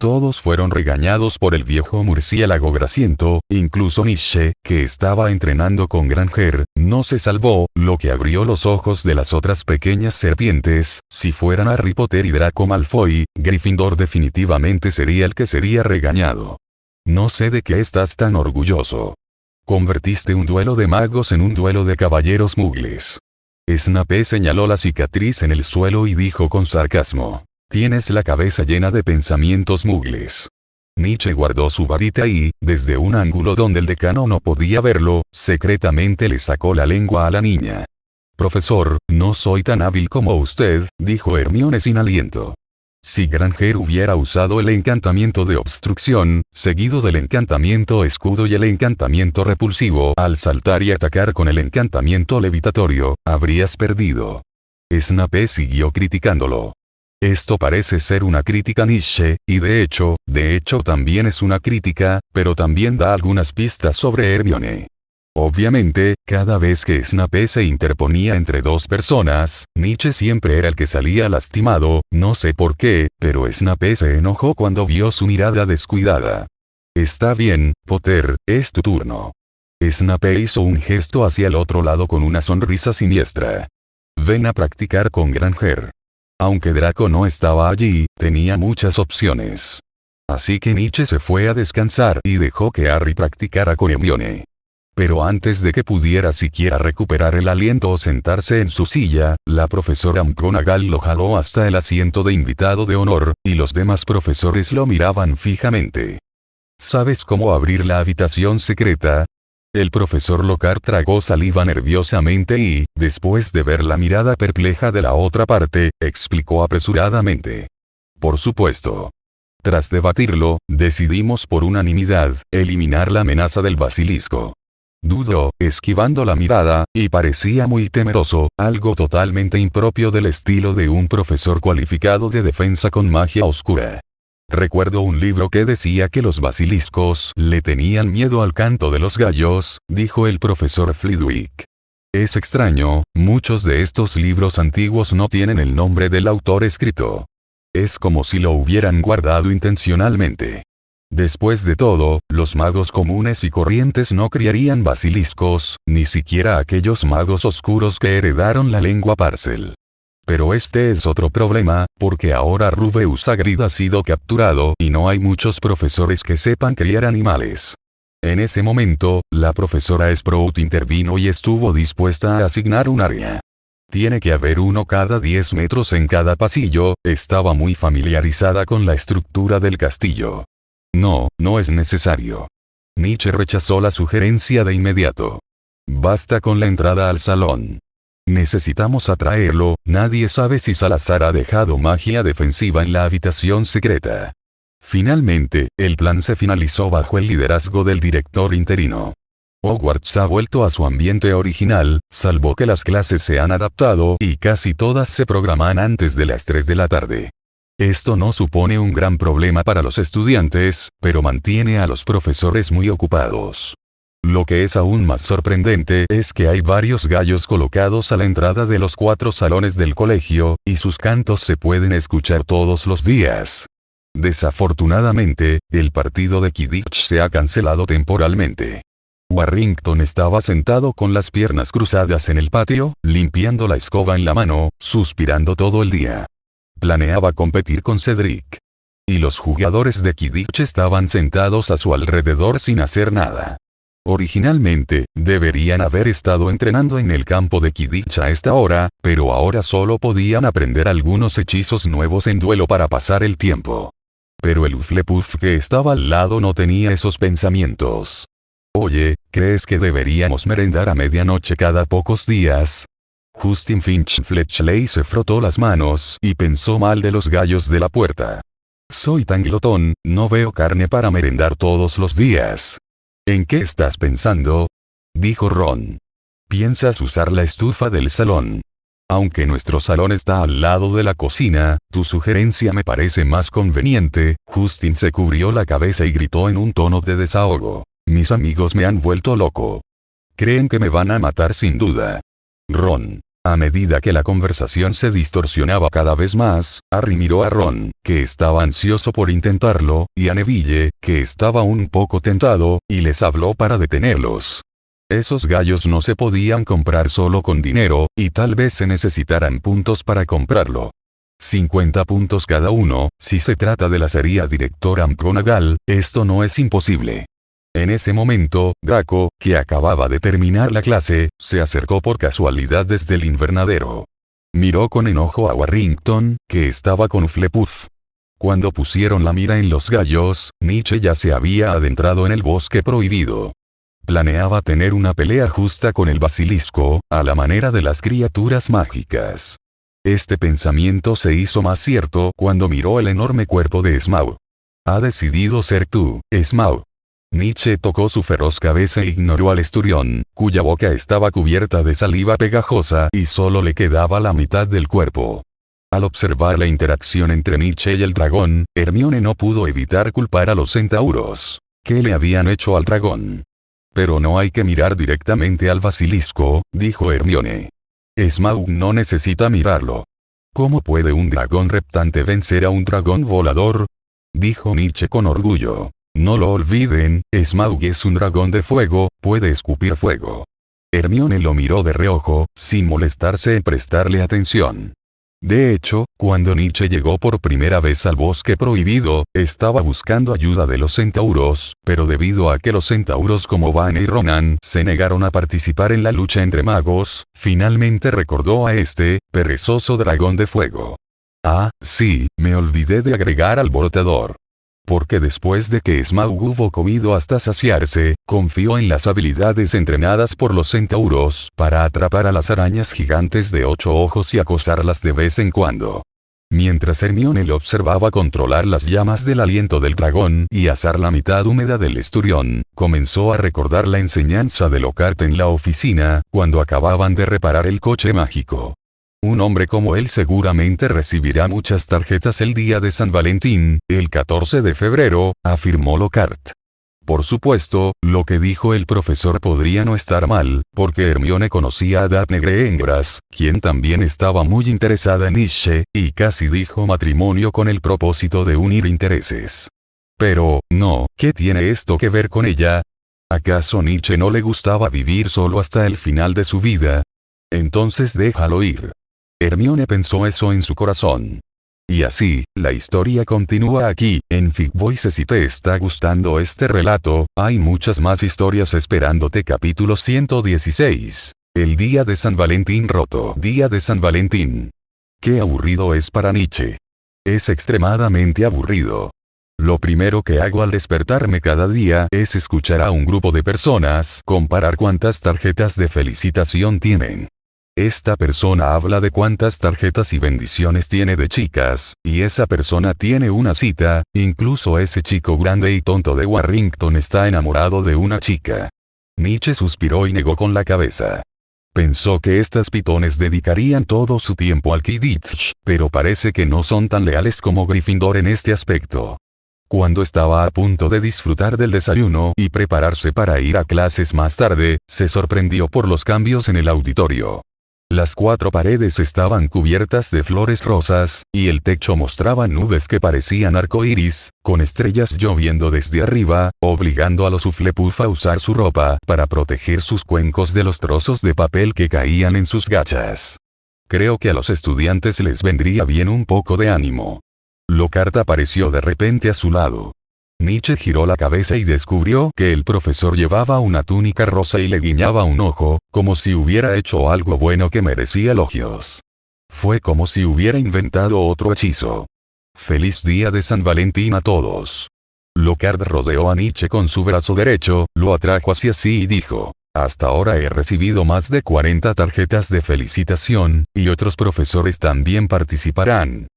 Todos fueron regañados por el viejo murciélago grasiento, incluso Nietzsche, que estaba entrenando con Granger, no se salvó, lo que abrió los ojos de las otras pequeñas serpientes. Si fueran Harry Potter y Draco Malfoy, Gryffindor definitivamente sería el que sería regañado. No sé de qué estás tan orgulloso. Convertiste un duelo de magos en un duelo de caballeros muggles. Snape señaló la cicatriz en el suelo y dijo con sarcasmo: «Tienes la cabeza llena de pensamientos mugles». Nietzsche guardó su varita y, desde un ángulo donde el decano no podía verlo, secretamente le sacó la lengua a la niña. «Profesor, no soy tan hábil como usted», dijo Hermione sin aliento. Si Granger hubiera usado el encantamiento de obstrucción, seguido del encantamiento escudo y el encantamiento repulsivo, al saltar y atacar con el encantamiento levitatorio, habrías perdido. Snape siguió criticándolo. Esto parece ser una crítica a Nietzsche, y de hecho también es una crítica, pero también da algunas pistas sobre Hermione. Obviamente, cada vez que Snape se interponía entre dos personas, Nietzsche siempre era el que salía lastimado, no sé por qué, pero Snape se enojó cuando vio su mirada descuidada. «Está bien, Potter, es tu turno». Snape hizo un gesto hacia el otro lado con una sonrisa siniestra. «Ven a practicar con Granger». Aunque Draco no estaba allí, tenía muchas opciones. Así que Nietzsche se fue a descansar y dejó que Harry practicara con Hermione. Pero antes de que pudiera siquiera recuperar el aliento o sentarse en su silla, la profesora McGonagall lo jaló hasta el asiento de invitado de honor, y los demás profesores lo miraban fijamente. ¿Sabes cómo abrir la habitación secreta? El profesor Lockhart tragó saliva nerviosamente y, después de ver la mirada perpleja de la otra parte, explicó apresuradamente. Por supuesto. Tras debatirlo, decidimos por unanimidad, eliminar la amenaza del basilisco. Dudó, esquivando la mirada, y parecía muy temeroso, algo totalmente impropio del estilo de un profesor cualificado de defensa con magia oscura. Recuerdo un libro que decía que los basiliscos le tenían miedo al canto de los gallos, dijo el profesor Flitwick. Es extraño, muchos de estos libros antiguos no tienen el nombre del autor escrito. Es como si lo hubieran guardado intencionalmente. Después de todo, los magos comunes y corrientes no criarían basiliscos, ni siquiera aquellos magos oscuros que heredaron la lengua Parcel. Pero este es otro problema, porque ahora Rubeus Hagrid ha sido capturado y no hay muchos profesores que sepan criar animales. En ese momento, la profesora Sprout intervino y estuvo dispuesta a asignar un área. Tiene que haber uno cada 10 metros en cada pasillo, estaba muy familiarizada con la estructura del castillo. No es necesario. Nietzsche rechazó la sugerencia de inmediato. Basta con la entrada al salón. Necesitamos atraerlo, nadie sabe si Salazar ha dejado magia defensiva en la habitación secreta. Finalmente, el plan se finalizó bajo el liderazgo del director interino. Hogwarts ha vuelto a su ambiente original, salvo que las clases se han adaptado y casi todas se programan antes de las 3 de la tarde. Esto no supone un gran problema para los estudiantes, pero mantiene a los profesores muy ocupados. Lo que es aún más sorprendente es que hay varios gallos colocados a la entrada de los 4 salones del colegio, y sus cantos se pueden escuchar todos los días. Desafortunadamente, el partido de Quidditch se ha cancelado temporalmente. Warrington estaba sentado con las piernas cruzadas en el patio, limpiando la escoba en la mano, suspirando todo el día. Planeaba competir con Cedric. Y los jugadores de Quidditch estaban sentados a su alrededor sin hacer nada. Originalmente, deberían haber estado entrenando en el campo de Quidditch a esta hora, pero ahora solo podían aprender algunos hechizos nuevos en duelo para pasar el tiempo. Pero el Hufflepuff que estaba al lado no tenía esos pensamientos. Oye, ¿crees que deberíamos merendar a medianoche cada pocos días? Justin Finch Fletchley se frotó las manos y pensó mal de los gallos de la puerta. Soy tan glotón, no veo carne para merendar todos los días. ¿En qué estás pensando? Dijo Ron. ¿Piensas usar la estufa del salón? Aunque nuestro salón está al lado de la cocina, tu sugerencia me parece más conveniente. Justin se cubrió la cabeza y gritó en un tono de desahogo. Mis amigos me han vuelto loco. Creen que me van a matar sin duda. Ron. A medida que la conversación se distorsionaba cada vez más, Harry miró a Ron, que estaba ansioso por intentarlo, y a Neville, que estaba un poco tentado, y les habló para detenerlos. Esos gallos no se podían comprar solo con dinero, y tal vez se necesitaran puntos para comprarlo. 50 puntos cada uno, si se trata de la serie directora McGonagall, esto no es imposible. En ese momento, Draco, que acababa de terminar la clase, se acercó por casualidad desde el invernadero. Miró con enojo a Warrington, que estaba con Flepuff. Cuando pusieron la mira en los gallos, Nietzsche ya se había adentrado en el bosque prohibido. Planeaba tener una pelea justa con el basilisco, a la manera de las criaturas mágicas. Este pensamiento se hizo más cierto cuando miró el enorme cuerpo de Smaug. «Ha decidido ser tú, Smaug». Nietzsche tocó su feroz cabeza e ignoró al esturión, cuya boca estaba cubierta de saliva pegajosa y solo le quedaba la mitad del cuerpo. Al observar la interacción entre Nietzsche y el dragón, Hermione no pudo evitar culpar a los centauros. ¿Qué le habían hecho al dragón? «Pero no hay que mirar directamente al basilisco», dijo Hermione. «Smaug no necesita mirarlo». «¿Cómo puede un dragón reptante vencer a un dragón volador?», dijo Nietzsche con orgullo. «No lo olviden, Smaug es un dragón de fuego, puede escupir fuego». Hermione lo miró de reojo, sin molestarse en prestarle atención. De hecho, cuando Nietzsche llegó por primera vez al bosque prohibido, estaba buscando ayuda de los centauros, pero debido a que los centauros como Van y Ronan se negaron a participar en la lucha entre magos, finalmente recordó a este, perezoso dragón de fuego. Ah, sí, me olvidé de agregar alborotador. Porque después de que Smaug hubo comido hasta saciarse, confió en las habilidades entrenadas por los centauros para atrapar a las arañas gigantes de 8 ojos y acosarlas de vez en cuando. Mientras Hermione le observaba controlar las llamas del aliento del dragón y asar la mitad húmeda del esturión, comenzó a recordar la enseñanza de Lockhart en la oficina, cuando acababan de reparar el coche mágico. Un hombre como él seguramente recibirá muchas tarjetas el día de San Valentín, el 14 de febrero, afirmó Lockhart. Por supuesto, lo que dijo el profesor podría no estar mal, porque Hermione conocía a Daphne Greengrass, quien también estaba muy interesada en Nietzsche, y casi dijo matrimonio con el propósito de unir intereses. Pero, no, ¿qué tiene esto que ver con ella? ¿Acaso Nietzsche no le gustaba vivir solo hasta el final de su vida? Entonces déjalo ir. Hermione pensó eso en su corazón. Y así, la historia continúa aquí, en Fig Voices. Si te está gustando este relato, hay muchas más historias esperándote. Capítulo 116. El día de San Valentín roto. Día de San Valentín. Qué aburrido es para Nietzsche. Es extremadamente aburrido. Lo primero que hago al despertarme cada día es escuchar a un grupo de personas comparar cuántas tarjetas de felicitación tienen. Esta persona habla de cuántas tarjetas y bendiciones tiene de chicas, y esa persona tiene una cita, incluso ese chico grande y tonto de Warrington está enamorado de una chica. Nietzsche suspiró y negó con la cabeza. Pensó que estas pitones dedicarían todo su tiempo al Quidditch, pero parece que no son tan leales como Gryffindor en este aspecto. Cuando estaba a punto de disfrutar del desayuno y prepararse para ir a clases más tarde, se sorprendió por los cambios en el auditorio. Las 4 paredes estaban cubiertas de flores rosas, y el techo mostraba nubes que parecían arcoíris, con estrellas lloviendo desde arriba, obligando a los Hufflepuff a usar su ropa para proteger sus cuencos de los trozos de papel que caían en sus gachas. Creo que a los estudiantes les vendría bien un poco de ánimo. Lockhart apareció de repente a su lado. Nietzsche giró la cabeza y descubrió que el profesor llevaba una túnica rosa y le guiñaba un ojo, como si hubiera hecho algo bueno que merecía elogios. Fue como si hubiera inventado otro hechizo. Feliz día de San Valentín a todos. Lockhart rodeó a Nietzsche con su brazo derecho, lo atrajo hacia sí y dijo: hasta ahora he recibido más de 40 tarjetas de felicitación, y otros profesores también participarán.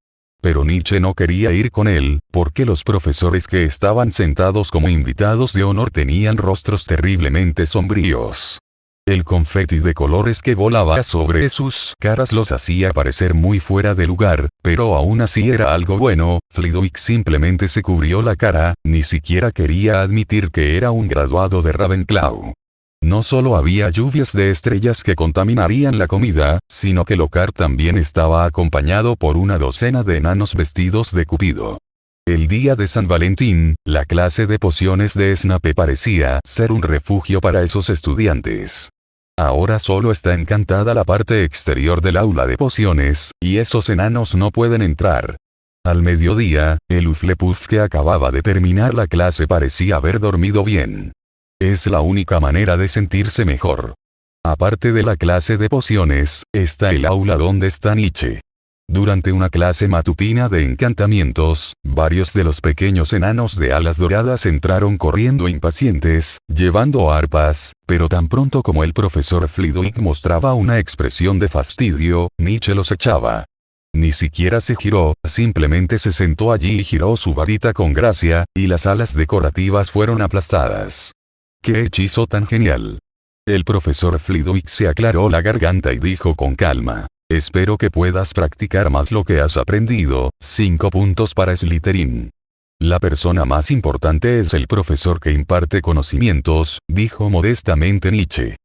Pero Nietzsche no quería ir con él, porque los profesores que estaban sentados como invitados de honor tenían rostros terriblemente sombríos. El confeti de colores que volaba sobre sus caras los hacía parecer muy fuera de lugar, pero aún así era algo bueno. Flitwick simplemente se cubrió la cara, ni siquiera quería admitir que era un graduado de Ravenclaw. No solo había lluvias de estrellas que contaminarían la comida, sino que Lockhart también estaba acompañado por una docena de enanos vestidos de Cupido. El día de San Valentín, la clase de pociones de Snape parecía ser un refugio para esos estudiantes. Ahora solo está encantada la parte exterior del aula de pociones, y esos enanos no pueden entrar. Al mediodía, el Hufflepuff que acababa de terminar la clase parecía haber dormido bien. Es la única manera de sentirse mejor. Aparte de la clase de pociones, está el aula donde está Nietzsche. Durante una clase matutina de encantamientos, varios de los pequeños enanos de alas doradas entraron corriendo impacientes, llevando arpas, pero tan pronto como el profesor Flitwick mostraba una expresión de fastidio, Nietzsche los echaba. Ni siquiera se giró, simplemente se sentó allí y giró su varita con gracia, y las alas decorativas fueron aplastadas. ¡Qué hechizo tan genial! El profesor Flitwick se aclaró la garganta y dijo con calma: espero que puedas practicar más lo que has aprendido. 5 puntos para Slytherin. La persona más importante es el profesor que imparte conocimientos, dijo modestamente Nietzsche.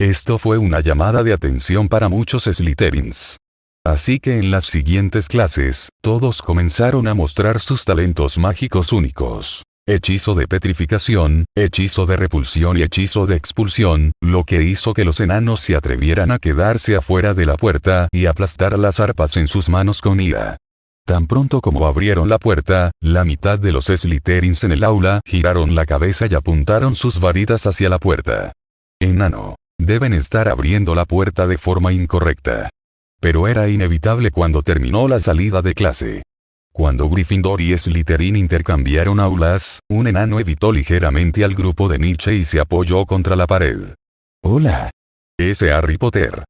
Esto fue una llamada de atención para muchos Slytherins. Así que en las siguientes clases, todos comenzaron a mostrar sus talentos mágicos únicos. Hechizo de petrificación, hechizo de repulsión y hechizo de expulsión, lo que hizo que los enanos se atrevieran a quedarse afuera de la puerta y aplastar las arpas en sus manos con ira. Tan pronto como abrieron la puerta, la mitad de los Slytherins en el aula giraron la cabeza y apuntaron sus varitas hacia la puerta. Enano. Deben estar abriendo la puerta de forma incorrecta. Pero era inevitable cuando terminó la salida de clase. Cuando Gryffindor y Slytherin intercambiaron aulas, un enano evitó ligeramente al grupo de Nietzsche y se apoyó contra la pared. «Hola. Es Harry Potter»,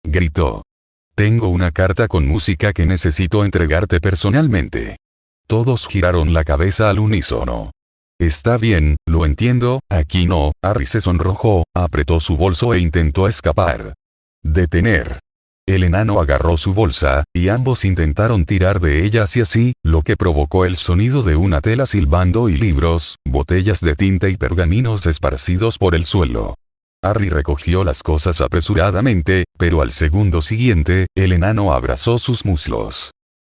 gritó. «Tengo una carta con música que necesito entregarte personalmente». Todos giraron la cabeza al unísono. «Está bien, lo entiendo, aquí no». Harry se sonrojó, apretó su bolso e intentó escapar. «Detener». El enano agarró su bolsa, y ambos intentaron tirar de ella hacia sí, lo que provocó el sonido de una tela silbando y libros, botellas de tinta y pergaminos esparcidos por el suelo. Harry recogió las cosas apresuradamente, pero al segundo siguiente, el enano abrazó sus muslos.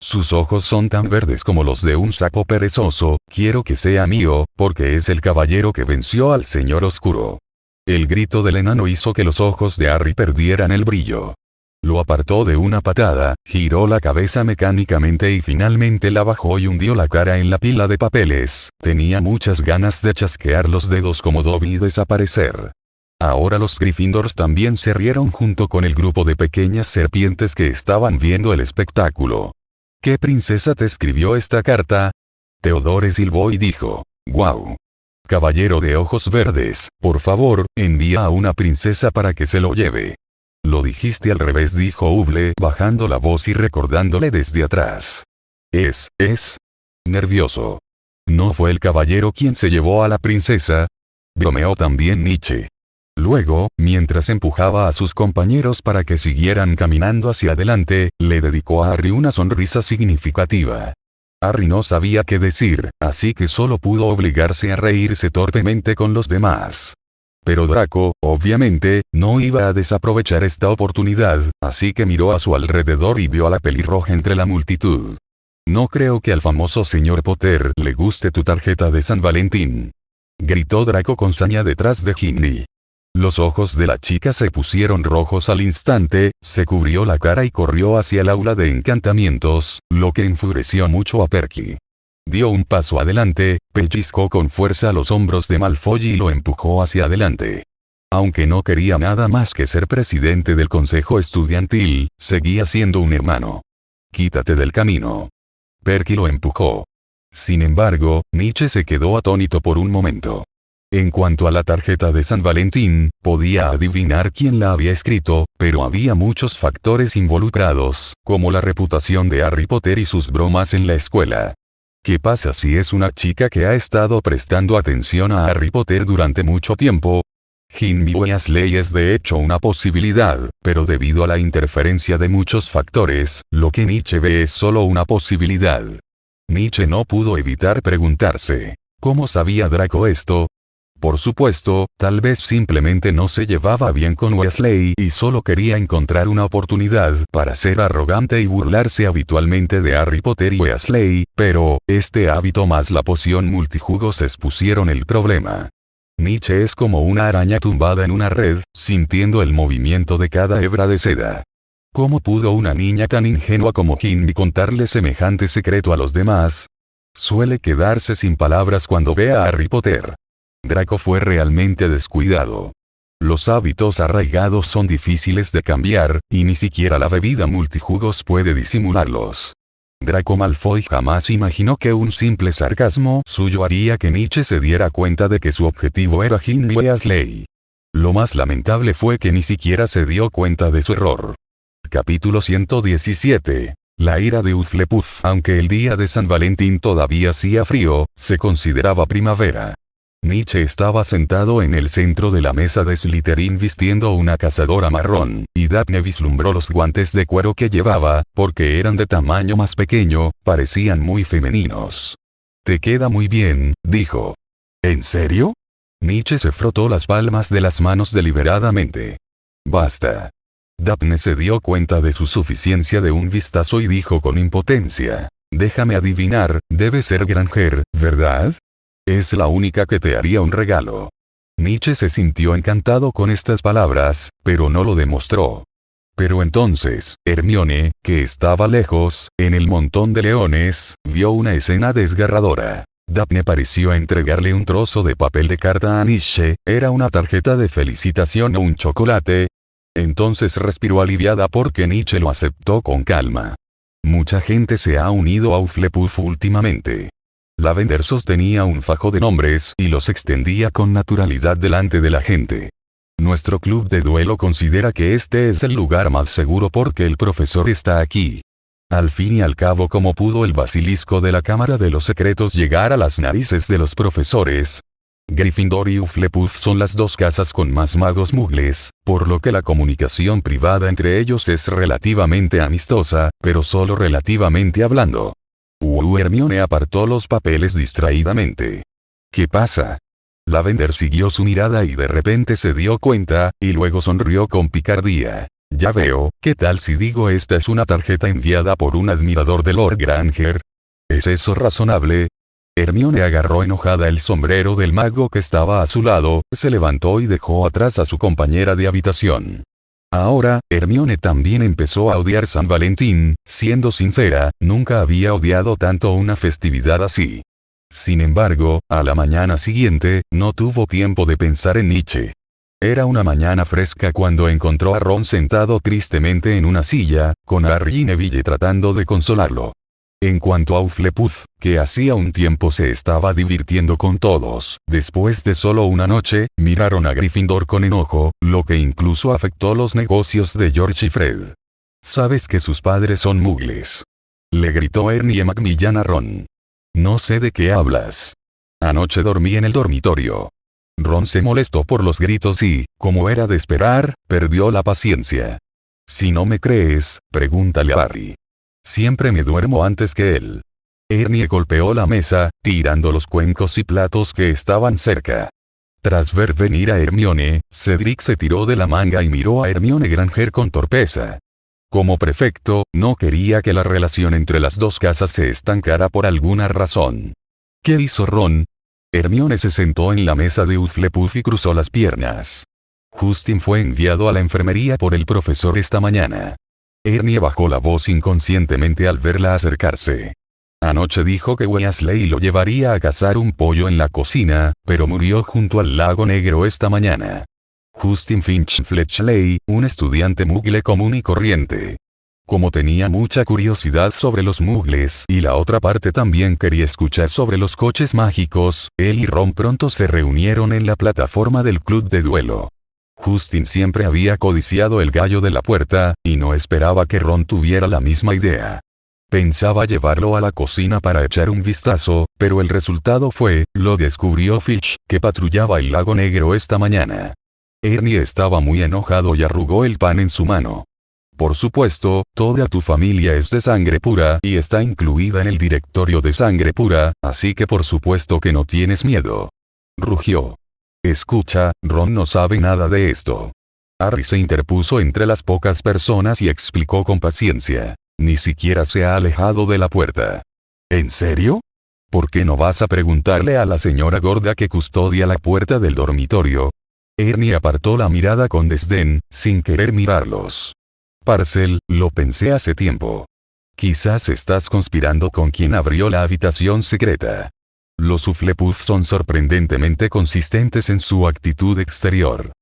«Sus ojos son tan verdes como los de un sapo perezoso, quiero que sea mío, porque es el caballero que venció al señor oscuro». El grito del enano hizo que los ojos de Harry perdieran el brillo. Lo apartó de una patada, giró la cabeza mecánicamente y finalmente la bajó y hundió la cara en la pila de papeles. Tenía muchas ganas de chasquear los dedos como Dobby y desaparecer. Ahora los Gryffindors también se rieron junto con el grupo de pequeñas serpientes que estaban viendo el espectáculo. ¿Qué princesa te escribió esta carta? Theodore silbó y dijo: «¡Guau! Caballero de ojos verdes, por favor, envía a una princesa para que se lo lleve». «Lo dijiste al revés», dijo Hubble, bajando la voz y recordándole desde atrás. Es nervioso. ¿No fue el caballero quien se llevó a la princesa?», bromeó también Nietzsche. Luego, mientras empujaba a sus compañeros para que siguieran caminando hacia adelante, le dedicó a Harry una sonrisa significativa. Harry no sabía qué decir, así que solo pudo obligarse a reírse torpemente con los demás. Pero Draco, obviamente, no iba a desaprovechar esta oportunidad, así que miró a su alrededor y vio a la pelirroja entre la multitud. «No creo que al famoso señor Potter le guste tu tarjeta de San Valentín», gritó Draco con saña detrás de Ginny. Los ojos de la chica se pusieron rojos al instante, se cubrió la cara y corrió hacia el aula de encantamientos, lo que enfureció mucho a Perky. Dio un paso adelante, pellizcó con fuerza los hombros de Malfoy y lo empujó hacia adelante. Aunque no quería nada más que ser presidente del consejo estudiantil, seguía siendo un hermano. «Quítate del camino». Perky lo empujó. Sin embargo, Nietzsche se quedó atónito por un momento. En cuanto a la tarjeta de San Valentín, podía adivinar quién la había escrito, pero había muchos factores involucrados, como la reputación de Harry Potter y sus bromas en la escuela. ¿Qué pasa si es una chica que ha estado prestando atención a Harry Potter durante mucho tiempo? Ginny Weasley es de hecho una posibilidad, pero debido a la interferencia de muchos factores, lo que Nietzsche ve es solo una posibilidad. Nietzsche no pudo evitar preguntarse: ¿cómo sabía Draco esto? Por supuesto, tal vez simplemente no se llevaba bien con Weasley y solo quería encontrar una oportunidad para ser arrogante y burlarse habitualmente de Harry Potter y Weasley, pero, este hábito más la poción multijugos expusieron el problema. Nietzsche es como una araña tumbada en una red, sintiendo el movimiento de cada hebra de seda. ¿Cómo pudo una niña tan ingenua como Ginny contarle semejante secreto a los demás? Suele quedarse sin palabras cuando ve a Harry Potter. Draco fue realmente descuidado. Los hábitos arraigados son difíciles de cambiar, y ni siquiera la bebida multijugos puede disimularlos. Draco Malfoy jamás imaginó que un simple sarcasmo suyo haría que Nietzsche se diera cuenta de que su objetivo era Ginny Weasley. Lo más lamentable fue que ni siquiera se dio cuenta de su error. Capítulo 117. La ira de Hufflepuff. Aunque el día de San Valentín todavía hacía frío, se consideraba primavera. Nietzsche estaba sentado en el centro de la mesa de Slytherin vistiendo una cazadora marrón, y Daphne vislumbró los guantes de cuero que llevaba, porque eran de tamaño más pequeño, parecían muy femeninos. «Te queda muy bien», dijo. «¿En serio?» Nietzsche se frotó las palmas de las manos deliberadamente. «Basta». Daphne se dio cuenta de su suficiencia de un vistazo y dijo con impotencia. «Déjame adivinar, debe ser Granger, ¿verdad? Es la única que te haría un regalo». Nietzsche se sintió encantado con estas palabras, pero no lo demostró. Pero entonces, Hermione, que estaba lejos, en el montón de leones, vio una escena desgarradora. Daphne pareció entregarle un trozo de papel de carta a Nietzsche, era una tarjeta de felicitación o un chocolate. Entonces respiró aliviada porque Nietzsche lo aceptó con calma. Mucha gente se ha unido a Hufflepuff últimamente. Lavender sostenía un fajo de nombres y los extendía con naturalidad delante de la gente. Nuestro club de duelo considera que este es el lugar más seguro porque el profesor está aquí. Al fin y al cabo, ¿cómo pudo el basilisco de la Cámara de los Secretos llegar a las narices de los profesores? Gryffindor y Hufflepuff son las dos casas con más magos muggles, por lo que la comunicación privada entre ellos es relativamente amistosa, pero solo relativamente hablando. Hermione apartó los papeles distraídamente. ¿Qué pasa? Lavender siguió su mirada y de repente se dio cuenta, y luego sonrió con picardía. Ya veo, ¿qué tal si digo esta es una tarjeta enviada por un admirador de Lord Granger? ¿Es eso razonable? Hermione agarró enojada el sombrero del mago que estaba a su lado, se levantó y dejó atrás a su compañera de habitación. Ahora, Hermione también empezó a odiar San Valentín, siendo sincera, nunca había odiado tanto una festividad así. Sin embargo, a la mañana siguiente, no tuvo tiempo de pensar en Nietzsche. Era una mañana fresca cuando encontró a Ron sentado tristemente en una silla, con Harry y Neville tratando de consolarlo. En cuanto a Hufflepuff, que hacía un tiempo se estaba divirtiendo con todos, después de solo una noche, miraron a Gryffindor con enojo, lo que incluso afectó los negocios de George y Fred. «Sabes que sus padres son muggles», le gritó Ernie Macmillan a Ron. «No sé de qué hablas. Anoche dormí en el dormitorio». Ron se molestó por los gritos y, como era de esperar, perdió la paciencia. «Si no me crees, pregúntale a Harry. Siempre me duermo antes que él». Ernie golpeó la mesa, tirando los cuencos y platos que estaban cerca. Tras ver venir a Hermione, Cedric se tiró de la manga y miró a Hermione Granger con torpeza. Como prefecto, no quería que la relación entre las dos casas se estancara por alguna razón. ¿Qué hizo Ron? Hermione se sentó en la mesa de Hufflepuff y cruzó las piernas. Justin fue enviado a la enfermería por el profesor esta mañana. Ernie bajó la voz inconscientemente al verla acercarse. Anoche dijo que Weasley lo llevaría a cazar un pollo en la cocina, pero murió junto al lago negro esta mañana. Justin Finch Fletchley, un estudiante muggle común y corriente. Como tenía mucha curiosidad sobre los muggles y la otra parte también quería escuchar sobre los coches mágicos, él y Ron pronto se reunieron en la plataforma del club de duelo. Justin siempre había codiciado el gallo de la puerta, y no esperaba que Ron tuviera la misma idea. Pensaba llevarlo a la cocina para echar un vistazo, pero el resultado fue, lo descubrió Filch, que patrullaba el lago negro esta mañana. Ernie estaba muy enojado y arrugó el pan en su mano. «Por supuesto, toda tu familia es de sangre pura y está incluida en el directorio de sangre pura, así que por supuesto que no tienes miedo», rugió. «Escucha, Ron no sabe nada de esto». Harry se interpuso entre las pocas personas y explicó con paciencia. Ni siquiera se ha alejado de la puerta. ¿En serio? ¿Por qué no vas a preguntarle a la señora gorda que custodia la puerta del dormitorio? Ernie apartó la mirada con desdén, sin querer mirarlos. «Parcel, lo pensé hace tiempo. Quizás estás conspirando con quien abrió la habitación secreta». Los Hufflepuff son sorprendentemente consistentes en su actitud exterior.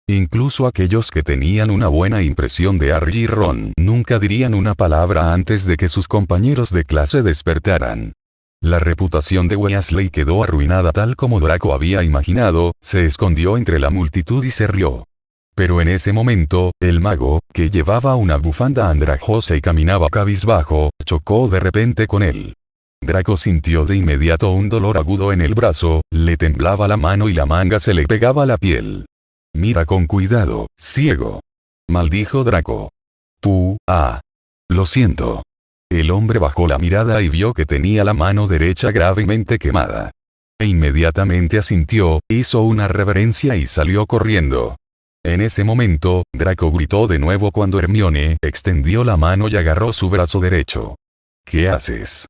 Incluso aquellos que tenían una buena impresión de Harry y Ron nunca dirían una palabra antes de que sus compañeros de clase despertaran. La reputación de Weasley quedó arruinada tal como Draco había imaginado, se escondió entre la multitud y se rió. Pero en ese momento, el mago, que llevaba una bufanda andrajosa y caminaba cabizbajo, chocó de repente con él. Draco sintió de inmediato un dolor agudo en el brazo, le temblaba la mano y la manga se le pegaba a la piel. «Mira con cuidado, ciego», maldijo Draco. Lo siento». El hombre bajó la mirada y vio que tenía la mano derecha gravemente quemada. E inmediatamente asintió, hizo una reverencia y salió corriendo. En ese momento, Draco gritó de nuevo cuando Hermione extendió la mano y agarró su brazo derecho. «¿Qué haces?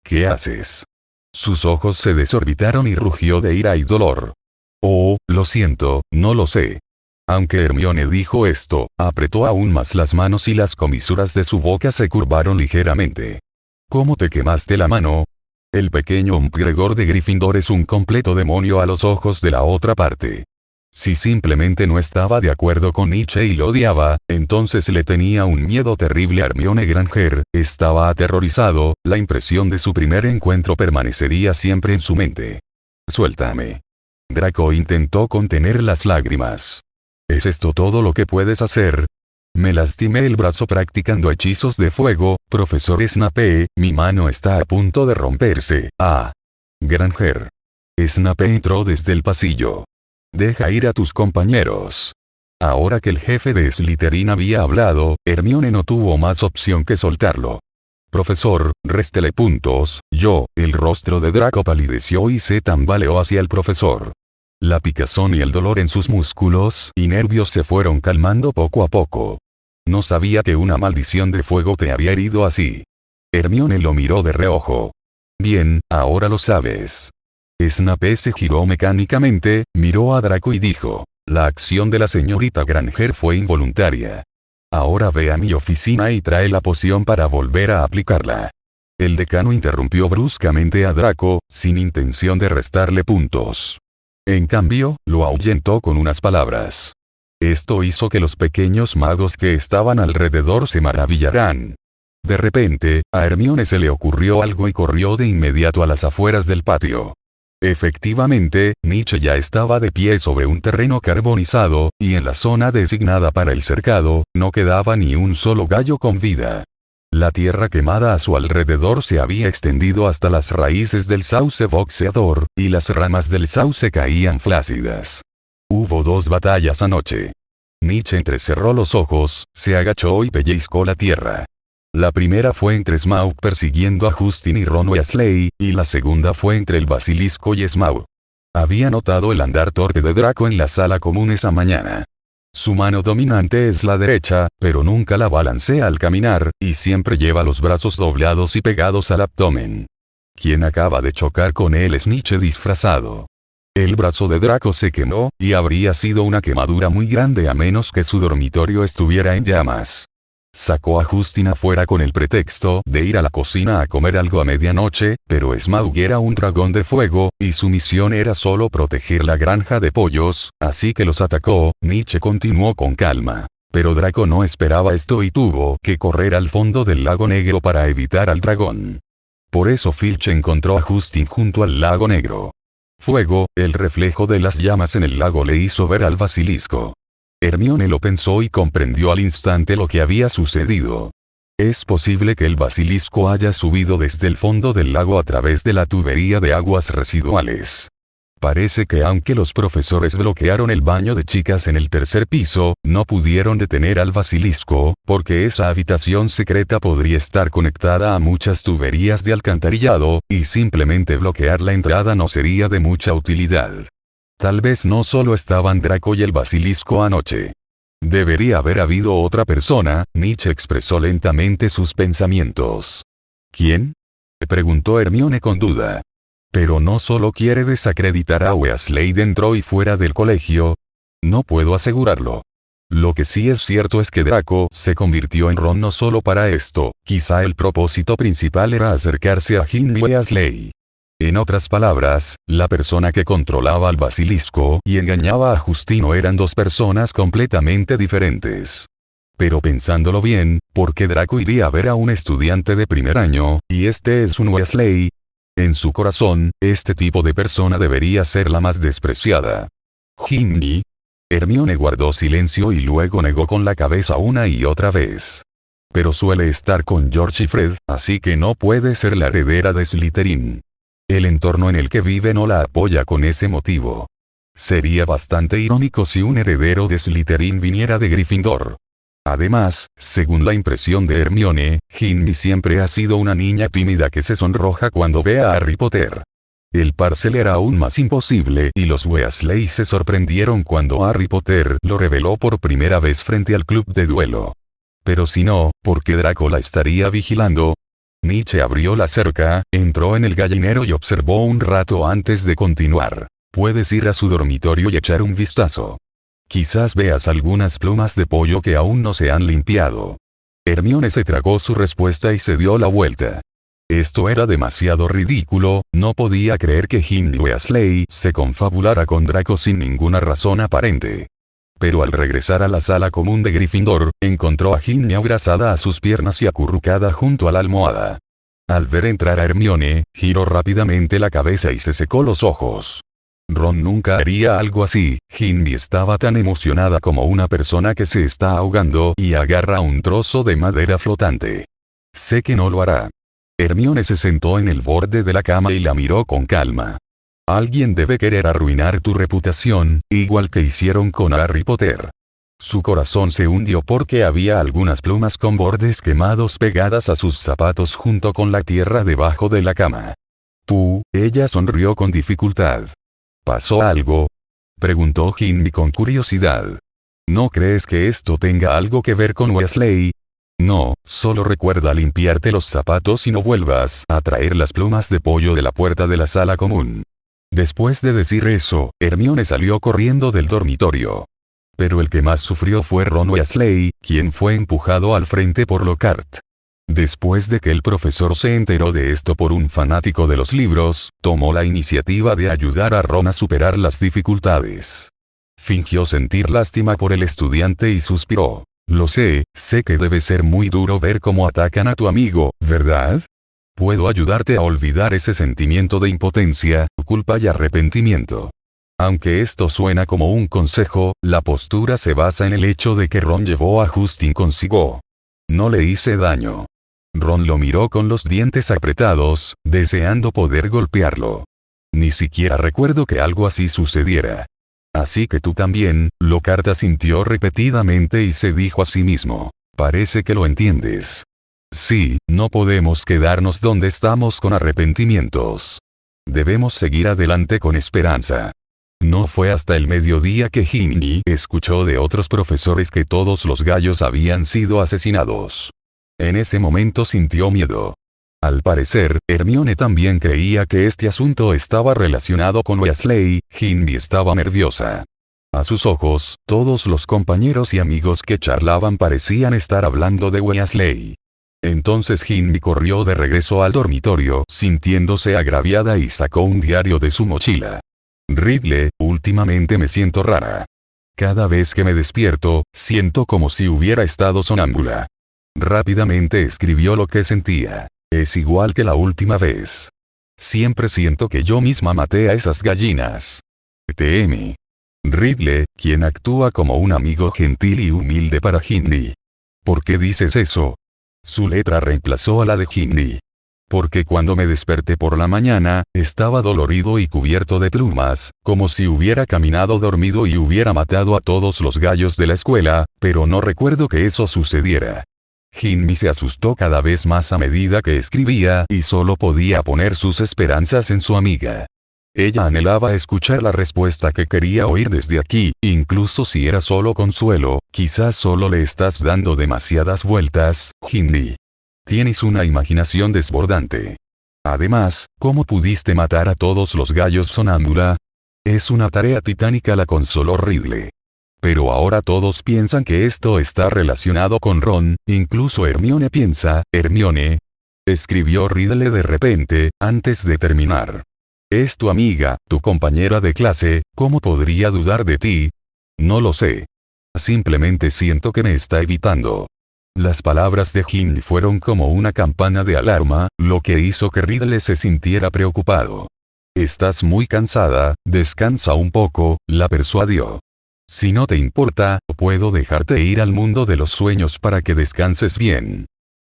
¿Qué haces?». Sus ojos se desorbitaron y rugió de ira y dolor. «Oh, lo siento, no lo sé». Aunque Hermione dijo esto, apretó aún más las manos y las comisuras de su boca se curvaron ligeramente. «¿Cómo te quemaste la mano?». El pequeño McGregor de Gryffindor es un completo demonio a los ojos de la otra parte. Si simplemente no estaba de acuerdo con Nietzsche y lo odiaba, entonces le tenía un miedo terrible a Hermione Granger, estaba aterrorizado, la impresión de su primer encuentro permanecería siempre en su mente. «Suéltame». Draco intentó contener las lágrimas. ¿Es esto todo lo que puedes hacer? Me lastimé el brazo practicando hechizos de fuego, profesor Snape, mi mano está a punto de romperse. Granger. Snape entró desde el pasillo. Deja ir a tus compañeros. Ahora que el jefe de Slytherin había hablado, Hermione no tuvo más opción que soltarlo. Profesor, réstele puntos. El rostro de Draco palideció y se tambaleó hacia el profesor. La picazón y el dolor en sus músculos y nervios se fueron calmando poco a poco. No sabía que una maldición de fuego te había herido así. Hermione lo miró de reojo. Bien, ahora lo sabes. Snape se giró mecánicamente, miró a Draco y dijo, la acción de la señorita Granger fue involuntaria. Ahora ve a mi oficina y trae la poción para volver a aplicarla. El decano interrumpió bruscamente a Draco, sin intención de restarle puntos. En cambio, lo ahuyentó con unas palabras. Esto hizo que los pequeños magos que estaban alrededor se maravillaran. De repente, a Hermione se le ocurrió algo y corrió de inmediato a las afueras del patio. Efectivamente, Nietzsche ya estaba de pie sobre un terreno carbonizado, y en la zona designada para el cercado, no quedaba ni un solo gallo con vida. La tierra quemada a su alrededor se había extendido hasta las raíces del sauce boxeador, y las ramas del sauce caían flácidas. Hubo 2 batallas anoche. Nietzsche entrecerró los ojos, se agachó y pellizcó la tierra. La primera fue entre Smaug persiguiendo a Justin y Ron Weasley, y la segunda fue entre el basilisco y Smaug. Había notado el andar torpe de Draco en la sala común esa mañana. Su mano dominante es la derecha, pero nunca la balancea al caminar, y siempre lleva los brazos doblados y pegados al abdomen. Quien acaba de chocar con él es Nietzsche disfrazado. El brazo de Draco se quemó, y habría sido una quemadura muy grande a menos que su dormitorio estuviera en llamas. Sacó a Justin afuera con el pretexto de ir a la cocina a comer algo a medianoche, pero Smaug era un dragón de fuego, y su misión era solo proteger la granja de pollos, así que los atacó. Nietzsche continuó con calma. Pero Draco no esperaba esto y tuvo que correr al fondo del lago negro para evitar al dragón. Por eso Filch encontró a Justin junto al lago negro. Fuego, el reflejo de las llamas en el lago le hizo ver al basilisco. Hermione lo pensó y comprendió al instante lo que había sucedido. Es posible que el basilisco haya subido desde el fondo del lago a través de la tubería de aguas residuales. Parece que aunque los profesores bloquearon el baño de chicas en el 3er piso, no pudieron detener al basilisco, porque esa habitación secreta podría estar conectada a muchas tuberías de alcantarillado, y simplemente bloquear la entrada no sería de mucha utilidad. Tal vez no solo estaban Draco y el basilisco anoche. Debería haber habido otra persona. Nietzsche expresó lentamente sus pensamientos. ¿Quién?, preguntó Hermione con duda. Pero no solo quiere desacreditar a Weasley dentro y fuera del colegio. No puedo asegurarlo. Lo que sí es cierto es que Draco se convirtió en Ron no solo para esto, quizá el propósito principal era acercarse a Ginny Weasley. En otras palabras, la persona que controlaba al basilisco y engañaba a Justino eran dos personas completamente diferentes. Pero pensándolo bien, ¿por qué Draco iría a ver a un estudiante de primer año, y este es un Weasley? En su corazón, este tipo de persona debería ser la más despreciada. Ginny. Hermione guardó silencio y luego negó con la cabeza una y otra vez. Pero suele estar con George y Fred, así que no puede ser la heredera de Slytherin. El entorno en el que vive no la apoya con ese motivo. Sería bastante irónico si un heredero de Slytherin viniera de Gryffindor. Además, según la impresión de Hermione, Ginny siempre ha sido una niña tímida que se sonroja cuando ve a Harry Potter. El parcel era aún más imposible y los Weasley se sorprendieron cuando Harry Potter lo reveló por primera vez frente al club de duelo. Pero si no, ¿por qué Draco la estaría vigilando? Nietzsche abrió la cerca, entró en el gallinero y observó un rato antes de continuar. Puedes ir a su dormitorio y echar un vistazo. Quizás veas algunas plumas de pollo que aún no se han limpiado. Hermione se tragó su respuesta y se dio la vuelta. Esto era demasiado ridículo, no podía creer que Ginny Weasley se confabulara con Draco sin ninguna razón aparente. Pero al regresar a la sala común de Gryffindor, encontró a Ginny abrazada a sus piernas y acurrucada junto a la almohada. Al ver entrar a Hermione, giró rápidamente la cabeza y se secó los ojos. Ron nunca haría algo así. Ginny estaba tan emocionada como una persona que se está ahogando y agarra un trozo de madera flotante. Sé que no lo hará. Hermione se sentó en el borde de la cama y la miró con calma. Alguien debe querer arruinar tu reputación, igual que hicieron con Harry Potter. Su corazón se hundió porque había algunas plumas con bordes quemados pegadas a sus zapatos junto con la tierra debajo de la cama. Ella sonrió con dificultad. ¿Pasó algo? Preguntó Ginny con curiosidad. ¿No crees que esto tenga algo que ver con Weasley? No, solo recuerda limpiarte los zapatos y no vuelvas a traer las plumas de pollo de la puerta de la sala común. Después de decir eso, Hermione salió corriendo del dormitorio. Pero el que más sufrió fue Ron Weasley, quien fue empujado al frente por Lockhart. Después de que el profesor se enteró de esto por un fanático de los libros, tomó la iniciativa de ayudar a Ron a superar las dificultades. Fingió sentir lástima por el estudiante y suspiró. Lo sé que debe ser muy duro ver cómo atacan a tu amigo, ¿verdad? Puedo ayudarte a olvidar ese sentimiento de impotencia, culpa y arrepentimiento. Aunque esto suena como un consejo, la postura se basa en el hecho de que Ron llevó a Justin consigo. No le hice daño. Ron lo miró con los dientes apretados, deseando poder golpearlo. Ni siquiera recuerdo que algo así sucediera. Así que tú también, Lockhart asintió repetidamente y se dijo a sí mismo. Parece que lo entiendes. Sí, no podemos quedarnos donde estamos con arrepentimientos. Debemos seguir adelante con esperanza. No fue hasta el mediodía que Ginny escuchó de otros profesores que todos los gallos habían sido asesinados. En ese momento sintió miedo. Al parecer, Hermione también creía que este asunto estaba relacionado con Weasley. Ginny estaba nerviosa. A sus ojos, todos los compañeros y amigos que charlaban parecían estar hablando de Weasley. Entonces Ginny corrió de regreso al dormitorio, sintiéndose agraviada y sacó un diario de su mochila. Ridley, últimamente me siento rara. Cada vez que me despierto, siento como si hubiera estado sonámbula. Rápidamente escribió lo que sentía. Es igual que la última vez. Siempre siento que yo misma maté a esas gallinas. TM. Ridley, quien actúa como un amigo gentil y humilde para Ginny. ¿Por qué dices eso? Su letra reemplazó a la de Ginny. Porque cuando me desperté por la mañana, estaba dolorido y cubierto de plumas, como si hubiera caminado dormido y hubiera matado a todos los gallos de la escuela, pero no recuerdo que eso sucediera. Ginny se asustó cada vez más a medida que escribía y solo podía poner sus esperanzas en su amiga. Ella anhelaba escuchar la respuesta que quería oír desde aquí, incluso si era solo consuelo. Quizás solo le estás dando demasiadas vueltas, Ginny. Tienes una imaginación desbordante. Además, ¿cómo pudiste matar a todos los gallos sonámbula? Es una tarea titánica, la consoló Ridley. Pero ahora todos piensan que esto está relacionado con Ron, incluso Hermione piensa, Hermione. escribió Riddle de repente, antes de terminar. Es tu amiga, tu compañera de clase, ¿cómo podría dudar de ti? No lo sé. Simplemente siento que me está evitando. Las palabras de Jin fueron como una campana de alarma, lo que hizo que Riddle se sintiera preocupado. Estás muy cansada, descansa un poco, la persuadió. Si no te importa, puedo dejarte ir al mundo de los sueños para que descanses bien.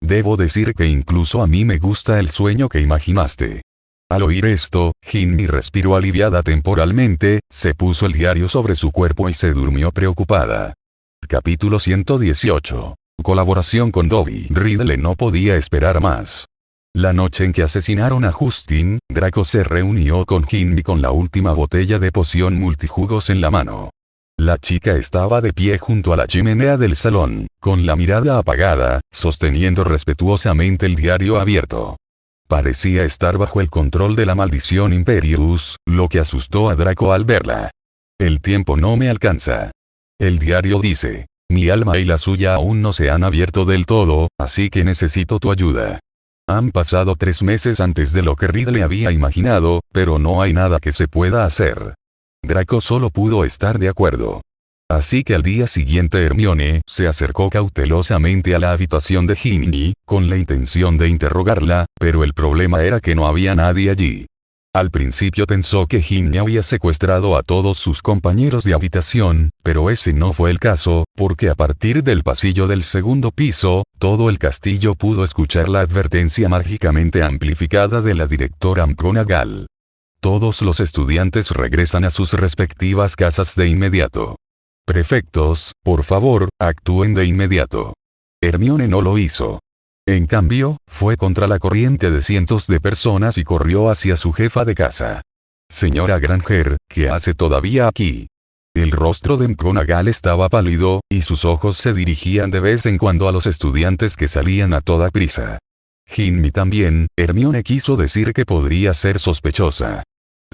Debo decir que incluso a mí me gusta el sueño que imaginaste. Al oír esto, Jinmi respiró aliviada temporalmente, se puso el diario sobre su cuerpo y se durmió preocupada. Capítulo 118. Colaboración con Dobby. Riddle no podía esperar más. La noche en que asesinaron a Justin, Draco se reunió con Jinmi con la última botella de poción multijugos en la mano. La chica estaba de pie junto a la chimenea del salón, con la mirada apagada, sosteniendo respetuosamente el diario abierto. Parecía estar bajo el control de la maldición Imperius, lo que asustó a Draco al verla. El tiempo no me alcanza. El diario dice, mi alma y la suya aún no se han abierto del todo, así que necesito tu ayuda. Han pasado 3 meses antes de lo que Riddle había imaginado, pero no hay nada que se pueda hacer. Draco solo pudo estar de acuerdo. Así que al día siguiente Hermione se acercó cautelosamente a la habitación de Ginny, con la intención de interrogarla, pero el problema era que no había nadie allí. Al principio pensó que Ginny había secuestrado a todos sus compañeros de habitación, pero ese no fue el caso, porque a partir del pasillo del segundo piso, todo el castillo pudo escuchar la advertencia mágicamente amplificada de la directora McGonagall. Todos los estudiantes regresan a sus respectivas casas de inmediato. Prefectos, por favor, actúen de inmediato. Hermione no lo hizo. En cambio, fue contra la corriente de cientos de personas y corrió hacia su jefa de casa. Señora Granger, ¿qué hace todavía aquí? El rostro de McGonagall estaba pálido, y sus ojos se dirigían de vez en cuando a los estudiantes que salían a toda prisa. Ginny también, Hermione quiso decir que podría ser sospechosa.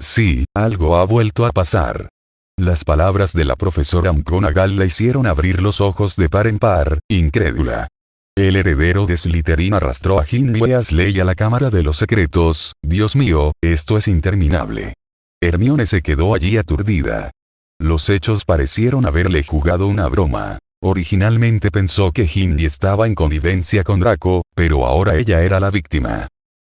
Sí, algo ha vuelto a pasar. Las palabras de la profesora McGonagall la hicieron abrir los ojos de par en par, incrédula. El heredero de Slytherin arrastró a Ginny Weasley a la Cámara de los Secretos. Dios mío, esto es interminable. Hermione se quedó allí aturdida. Los hechos parecieron haberle jugado una broma. Originalmente pensó que Ginny estaba en connivencia con Draco, pero ahora ella era la víctima.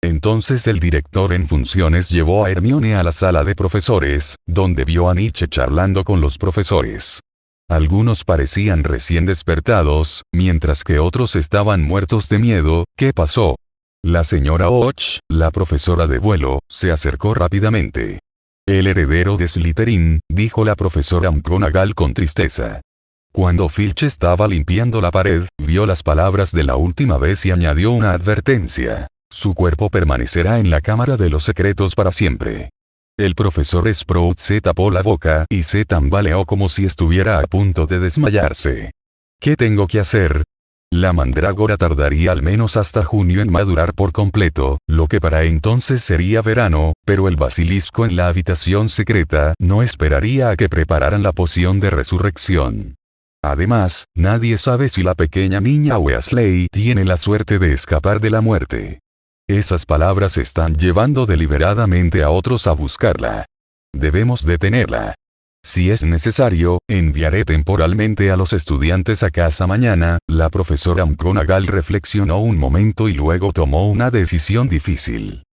Entonces el director en funciones llevó a Hermione a la sala de profesores, donde vio a Nietzsche charlando con los profesores. Algunos parecían recién despertados, mientras que otros estaban muertos de miedo. ¿Qué pasó? La señora Och, la profesora de vuelo, se acercó rápidamente. El heredero de Slytherin, dijo la profesora McGonagall con tristeza. Cuando Filch estaba limpiando la pared, vio las palabras de la última vez y añadió una advertencia. Su cuerpo permanecerá en la Cámara de los Secretos para siempre. El profesor Sprout se tapó la boca y se tambaleó como si estuviera a punto de desmayarse. ¿Qué tengo que hacer? La mandrágora tardaría al menos hasta junio en madurar por completo, lo que para entonces sería verano, pero el basilisco en la habitación secreta no esperaría a que prepararan la poción de resurrección. Además, nadie sabe si la pequeña niña Weasley tiene la suerte de escapar de la muerte. Esas palabras están llevando deliberadamente a otros a buscarla. Debemos detenerla. Si es necesario, enviaré temporalmente a los estudiantes a casa mañana. La profesora McGonagall reflexionó un momento y luego tomó una decisión difícil.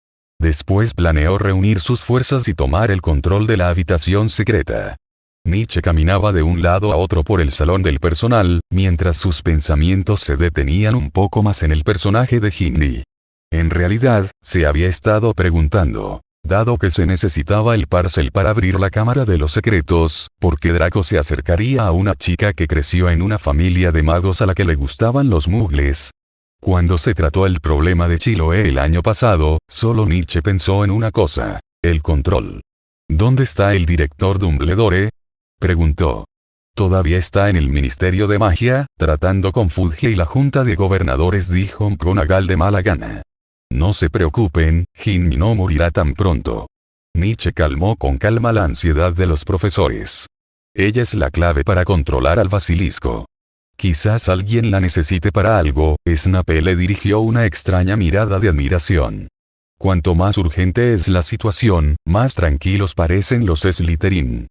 Después planeó reunir sus fuerzas y tomar el control de la habitación secreta. Nietzsche caminaba de un lado a otro por el salón del personal, mientras sus pensamientos se detenían un poco más en el personaje de Ginny. En realidad, se había estado preguntando, dado que se necesitaba el parcel para abrir la Cámara de los Secretos, ¿por qué Draco se acercaría a una chica que creció en una familia de magos a la que le gustaban los muggles? Cuando se trató el problema de Chiloé el año pasado, solo Nietzsche pensó en una cosa, el control. ¿Dónde está el director Dumbledore? Preguntó. Todavía está en el Ministerio de Magia, tratando con Fudge y la Junta de Gobernadores, dijo McGonagall de mala gana. No se preocupen, Ginny no morirá tan pronto. Nietzsche calmó con calma la ansiedad de los profesores. Ella es la clave para controlar al basilisco. Quizás alguien la necesite para algo. Snape le dirigió una extraña mirada de admiración. Cuanto más urgente es la situación, más tranquilos parecen los Slytherin.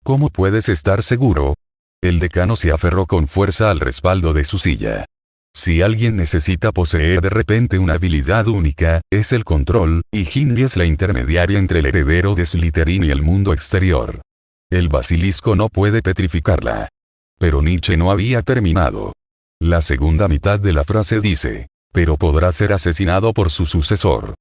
¿Cómo puedes estar seguro? El decano se aferró con fuerza al respaldo de su silla. Si alguien necesita poseer de repente una habilidad única, es el control, y Ginny es la intermediaria entre el heredero de Slytherin y el mundo exterior. El basilisco no puede petrificarla. Pero Nietzsche no había terminado. La segunda mitad de la frase dice, pero podrá ser asesinado por su sucesor.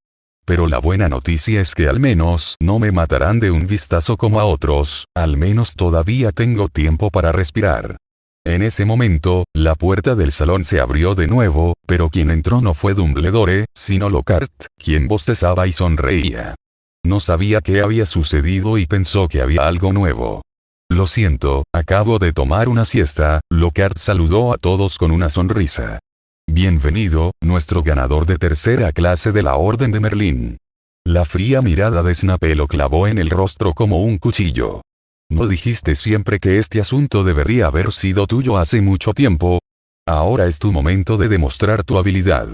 Pero la buena noticia es que al menos no me matarán de un vistazo como a otros, al menos todavía tengo tiempo para respirar. En ese momento, la puerta del salón se abrió de nuevo, pero quien entró no fue Dumbledore, sino Lockhart, quien bostezaba y sonreía. No sabía qué había sucedido y pensó que había algo nuevo. Lo siento, acabo de tomar una siesta. Lockhart saludó a todos con una sonrisa. Bienvenido, nuestro ganador de tercera clase de la Orden de Merlín. La fría mirada de Snape lo clavó en el rostro como un cuchillo. ¿No dijiste siempre que este asunto debería haber sido tuyo hace mucho tiempo? Ahora es tu momento de demostrar tu habilidad.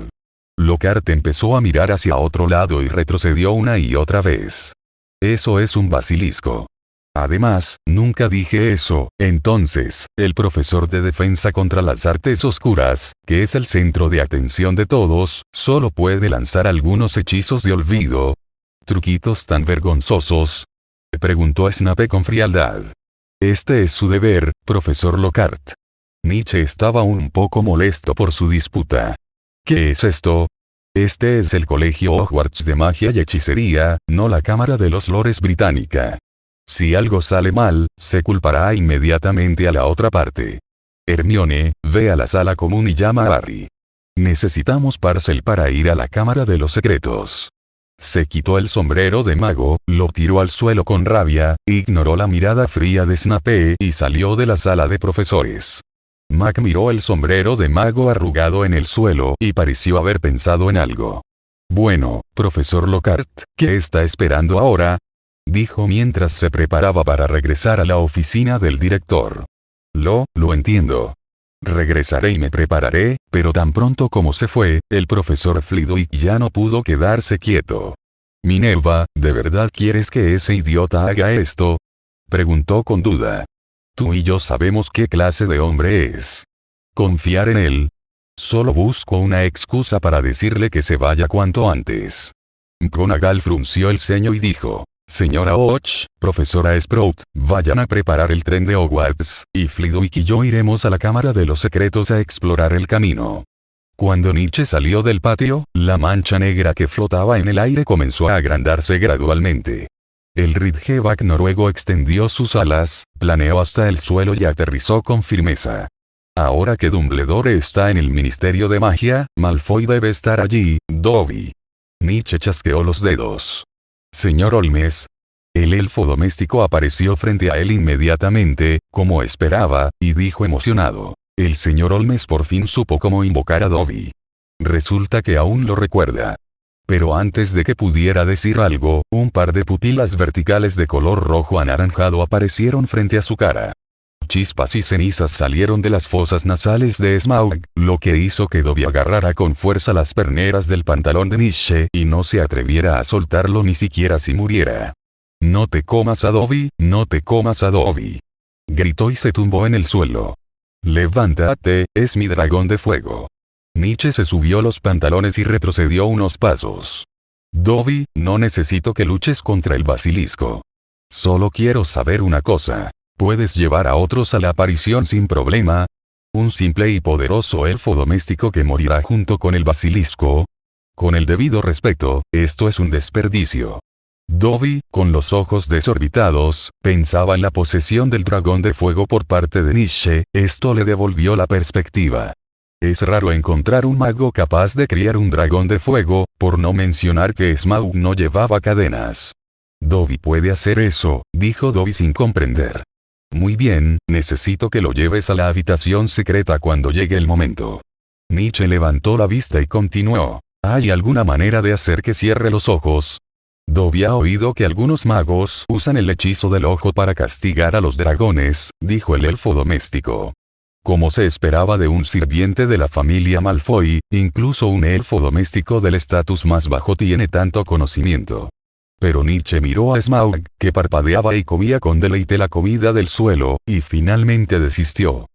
Lockhart empezó a mirar hacia otro lado y retrocedió una y otra vez. Eso es un basilisco. Además, nunca dije eso. Entonces, el profesor de defensa contra las artes oscuras, que es el centro de atención de todos, solo puede lanzar algunos hechizos de olvido. ¿Truquitos tan vergonzosos? Preguntó Snape con frialdad. Este es su deber, profesor Lockhart. Nietzsche estaba un poco molesto por su disputa. ¿Qué es esto? Este es el Colegio Hogwarts de Magia y Hechicería, no la Cámara de los Lores británica. Si algo sale mal, se culpará inmediatamente a la otra parte. Hermione, ve a la sala común y llama a Harry. Necesitamos Parcel para ir a la Cámara de los Secretos. Se quitó el sombrero de mago, lo tiró al suelo con rabia, ignoró la mirada fría de Snape y salió de la sala de profesores. Mac miró el sombrero de mago arrugado en el suelo y pareció haber pensado en algo. Bueno, profesor Lockhart, ¿qué está esperando ahora? Dijo mientras se preparaba para regresar a la oficina del director. Lo entiendo. Regresaré y me prepararé, pero tan pronto como se fue, el profesor Flitwick ya no pudo quedarse quieto. Minerva, ¿de verdad quieres que ese idiota haga esto? Preguntó con duda. Tú y yo sabemos qué clase de hombre es. Confiar en él. Solo busco una excusa para decirle que se vaya cuanto antes. McGonagall frunció el ceño y dijo. Señora Och, profesora Sprout, vayan a preparar el tren de Hogwarts, y Flitwick y yo iremos a la Cámara de los Secretos a explorar el camino. Cuando Nietzsche salió del patio, la mancha negra que flotaba en el aire comenzó a agrandarse gradualmente. El Ridgeback noruego extendió sus alas, planeó hasta el suelo y aterrizó con firmeza. Ahora que Dumbledore está en el Ministerio de Magia, Malfoy debe estar allí, Dobby. Nietzsche chasqueó los dedos. Señor Holmes. El elfo doméstico apareció frente a él inmediatamente, como esperaba, y dijo emocionado. El señor Holmes por fin supo cómo invocar a Dobby. Resulta que aún lo recuerda. Pero antes de que pudiera decir algo, un par de pupilas verticales de color rojo anaranjado aparecieron frente a su cara. Chispas y cenizas salieron de las fosas nasales de Smaug, lo que hizo que Dobby agarrara con fuerza las perneras del pantalón de Nietzsche y no se atreviera a soltarlo ni siquiera si muriera. No te comas a Dobby, no te comas a Dobby. Gritó y se tumbó en el suelo. Levántate, es mi dragón de fuego. Nietzsche se subió los pantalones y retrocedió unos pasos. Dobby, no necesito que luches contra el basilisco. Solo quiero saber una cosa. ¿Puedes llevar a otros a la aparición sin problema? ¿Un simple y poderoso elfo doméstico que morirá junto con el basilisco? Con el debido respeto, esto es un desperdicio. Dobby, con los ojos desorbitados, pensaba en la posesión del dragón de fuego por parte de Nietzsche. Esto le devolvió la perspectiva. Es raro encontrar un mago capaz de criar un dragón de fuego, por no mencionar que Smaug no llevaba cadenas. Dobby puede hacer eso, dijo Dobby sin comprender. Muy bien, necesito que lo lleves a la habitación secreta cuando llegue el momento. Nietzsche levantó la vista y continuó. ¿Hay alguna manera de hacer que cierre los ojos? Dobby ha oído que algunos magos usan el hechizo del ojo para castigar a los dragones, dijo el elfo doméstico. Como se esperaba de un sirviente de la familia Malfoy, incluso un elfo doméstico del estatus más bajo tiene tanto conocimiento. Pero Nietzsche miró a Smaug, que parpadeaba y comía con deleite la comida del suelo, y finalmente desistió.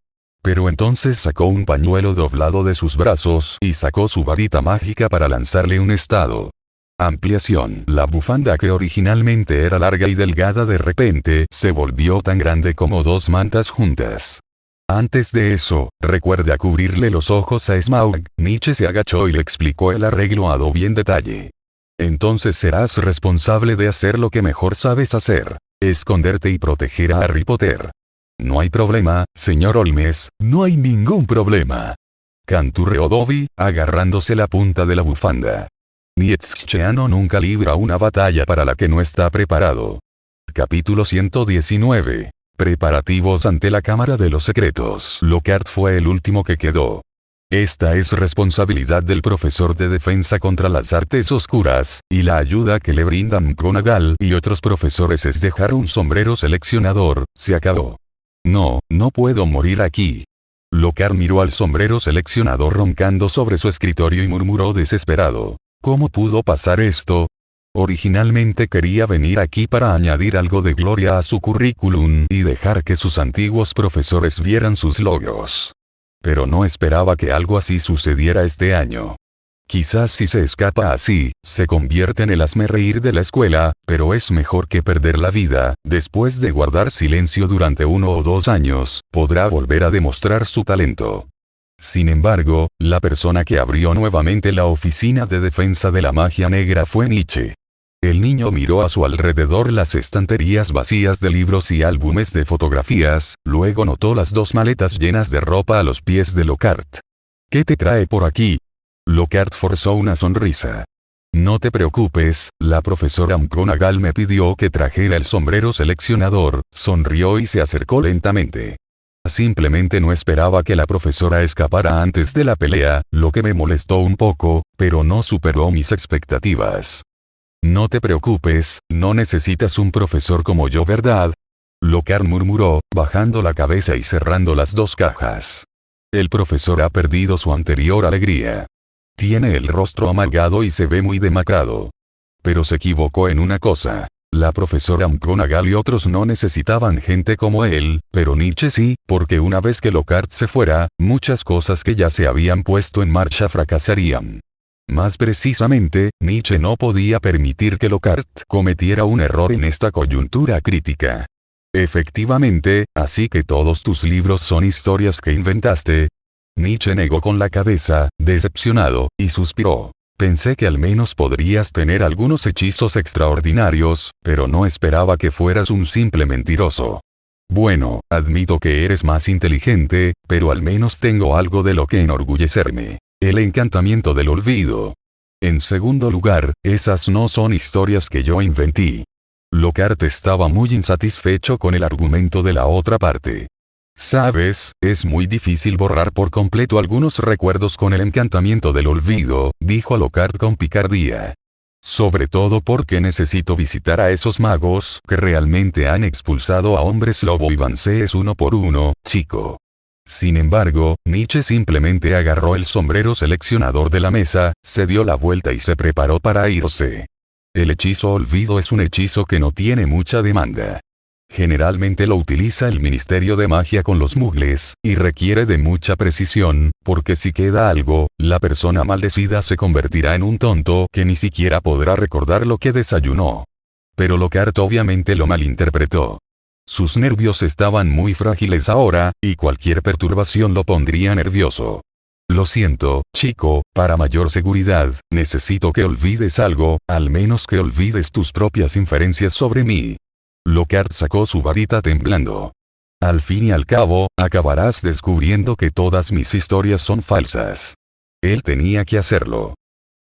Pero entonces sacó un pañuelo doblado de sus brazos y sacó su varita mágica para lanzarle un estado. Ampliación. La bufanda, que originalmente era larga y delgada, de repente se volvió tan grande como dos mantas juntas. Antes de eso, recuerda cubrirle los ojos a Smaug. Nietzsche se agachó y le explicó el arreglo a Dobby en detalle. Entonces serás responsable de hacer lo que mejor sabes hacer: esconderte y proteger a Harry Potter. No hay problema, señor Holmes, no hay ningún problema, canturreó Dobby, agarrándose la punta de la bufanda. Nietzscheano nunca libra una batalla para la que no está preparado. Capítulo 119. Preparativos ante la Cámara de los Secretos. Lockhart fue el último que quedó. Esta es responsabilidad del profesor de defensa contra las artes oscuras, y la ayuda que le brindan McGonagall y otros profesores es dejar un sombrero seleccionador. Se acabó. No puedo morir aquí. Lockhart miró al sombrero seleccionador roncando sobre su escritorio y murmuró desesperado: ¿cómo pudo pasar esto? Originalmente quería venir aquí para añadir algo de gloria a su currículum y dejar que sus antiguos profesores vieran sus logros. Pero no esperaba que algo así sucediera este año. Quizás si se escapa así, se convierte en el hazmerreír de la escuela, pero es mejor que perder la vida. Después de guardar silencio durante 1 o 2 años, podrá volver a demostrar su talento. Sin embargo, la persona que abrió nuevamente la oficina de defensa de la magia negra fue Nietzsche. El niño miró a su alrededor las estanterías vacías de libros y álbumes de fotografías, luego notó las 2 maletas llenas de ropa a los pies de Lockhart. ¿Qué te trae por aquí? Lockhart forzó una sonrisa. No te preocupes, la profesora McGonagall me pidió que trajera el sombrero seleccionador. Sonrió y se acercó lentamente. Simplemente no esperaba que la profesora escapara antes de la pelea, lo que me molestó un poco, pero no superó mis expectativas. No te preocupes, no necesitas un profesor como yo, ¿verdad? Lockhart murmuró, bajando la cabeza y cerrando las 2 cajas. El profesor ha perdido su anterior alegría. Tiene el rostro amargado y se ve muy demacrado. Pero se equivocó en una cosa. La profesora McGonagall y otros no necesitaban gente como él, pero Nietzsche sí, porque una vez que Lockhart se fuera, muchas cosas que ya se habían puesto en marcha fracasarían. Más precisamente, Nietzsche no podía permitir que Lockhart cometiera un error en esta coyuntura crítica. Efectivamente, así que todos tus libros son historias que inventaste. Nietzsche negó con la cabeza, decepcionado, y suspiró. Pensé que al menos podrías tener algunos hechizos extraordinarios, pero no esperaba que fueras un simple mentiroso. Bueno, admito que eres más inteligente, pero al menos tengo algo de lo que enorgullecerme: el encantamiento del olvido. En segundo lugar, esas no son historias que yo inventé. Lockhart estaba muy insatisfecho con el argumento de la otra parte. Sabes, es muy difícil borrar por completo algunos recuerdos con el encantamiento del olvido, dijo Lockhart con picardía. Sobre todo porque necesito visitar a esos magos que realmente han expulsado a hombres lobo y Bansees uno por uno, chico. Sin embargo, Nietzsche simplemente agarró el sombrero seleccionador de la mesa, se dio la vuelta y se preparó para irse. El hechizo olvido es un hechizo que no tiene mucha demanda. Generalmente lo utiliza el Ministerio de Magia con los muggles, y requiere de mucha precisión, porque si queda algo, la persona maldecida se convertirá en un tonto que ni siquiera podrá recordar lo que desayunó. Pero Lockhart obviamente lo malinterpretó. Sus nervios estaban muy frágiles ahora, y cualquier perturbación lo pondría nervioso. Lo siento, chico, para mayor seguridad, necesito que olvides algo, al menos que olvides tus propias inferencias sobre mí. Lockhart sacó su varita temblando. Al fin y al cabo, acabarás descubriendo que todas mis historias son falsas. Él tenía que hacerlo.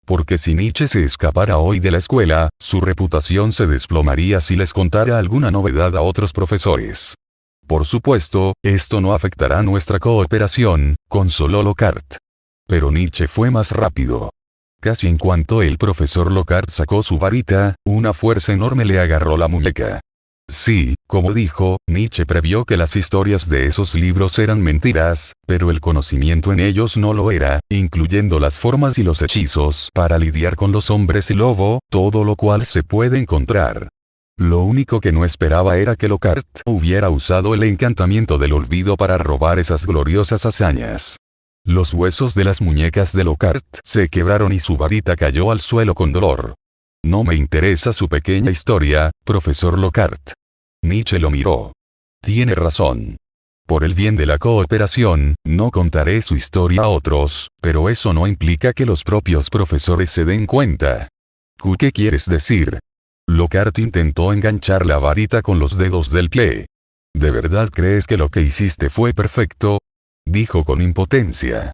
Porque si Nietzsche se escapara hoy de la escuela, su reputación se desplomaría si les contara alguna novedad a otros profesores. Por supuesto, esto no afectará nuestra cooperación, consoló Lockhart. Pero Nietzsche fue más rápido. Casi en cuanto el profesor Lockhart sacó su varita, una fuerza enorme le agarró la muñeca. Sí, como dijo, Nietzsche previó que las historias de esos libros eran mentiras, pero el conocimiento en ellos no lo era, incluyendo las formas y los hechizos para lidiar con los hombres y lobo, todo lo cual se puede encontrar. Lo único que no esperaba era que Lockhart hubiera usado el encantamiento del olvido para robar esas gloriosas hazañas. Los huesos de las muñecas de Lockhart se quebraron y su varita cayó al suelo con dolor. No me interesa su pequeña historia, profesor Lockhart. Nietzsche lo miró. Tiene razón. Por el bien de la cooperación, no contaré su historia a otros, pero eso no implica que los propios profesores se den cuenta. ¿Qué quieres decir? Lockhart intentó enganchar la varita con los dedos del pie. ¿De verdad crees que lo que hiciste fue perfecto? Dijo con impotencia.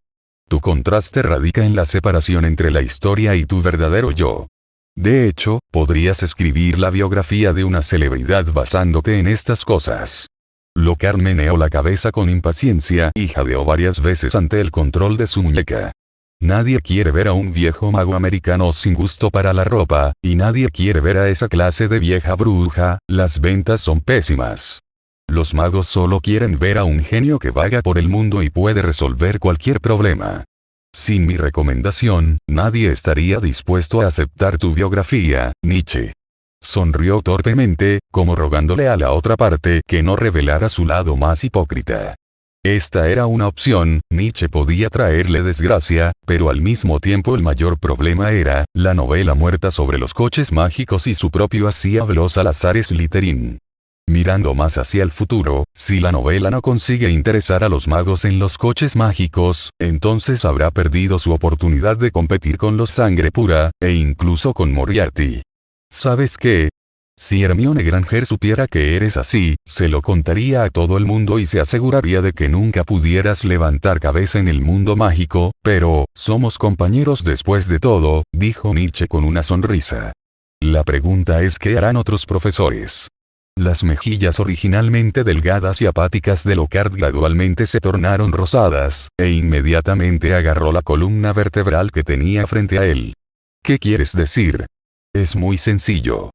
Tu contraste radica en la separación entre la historia y tu verdadero yo. De hecho, podrías escribir la biografía de una celebridad basándote en estas cosas. Lockhart meneó la cabeza con impaciencia y jadeó varias veces ante el control de su muñeca. Nadie quiere ver a un viejo mago americano sin gusto para la ropa, y nadie quiere ver a esa clase de vieja bruja, las ventas son pésimas. Los magos solo quieren ver a un genio que vaga por el mundo y puede resolver cualquier problema. Sin mi recomendación, nadie estaría dispuesto a aceptar tu biografía, Nietzsche. Sonrió torpemente, como rogándole a la otra parte que no revelara su lado más hipócrita. Esta era una opción, Nietzsche podía traerle desgracia, pero al mismo tiempo el mayor problema era, la novela muerta sobre los coches mágicos y su propio hacía veloz Salazar Slytherin. Mirando más hacia el futuro, si la novela no consigue interesar a los magos en los coches mágicos, entonces habrá perdido su oportunidad de competir con los sangre pura, e incluso con Moriarty. ¿Sabes qué? Si Hermione Granger supiera que eres así, se lo contaría a todo el mundo y se aseguraría de que nunca pudieras levantar cabeza en el mundo mágico, pero, somos compañeros después de todo, dijo Nietzsche con una sonrisa. La pregunta es ¿qué harán otros profesores? Las mejillas originalmente delgadas y apáticas de Lockhart gradualmente se tornaron rosadas, e inmediatamente agarró la columna vertebral que tenía frente a él. ¿Qué quieres decir? Es muy sencillo.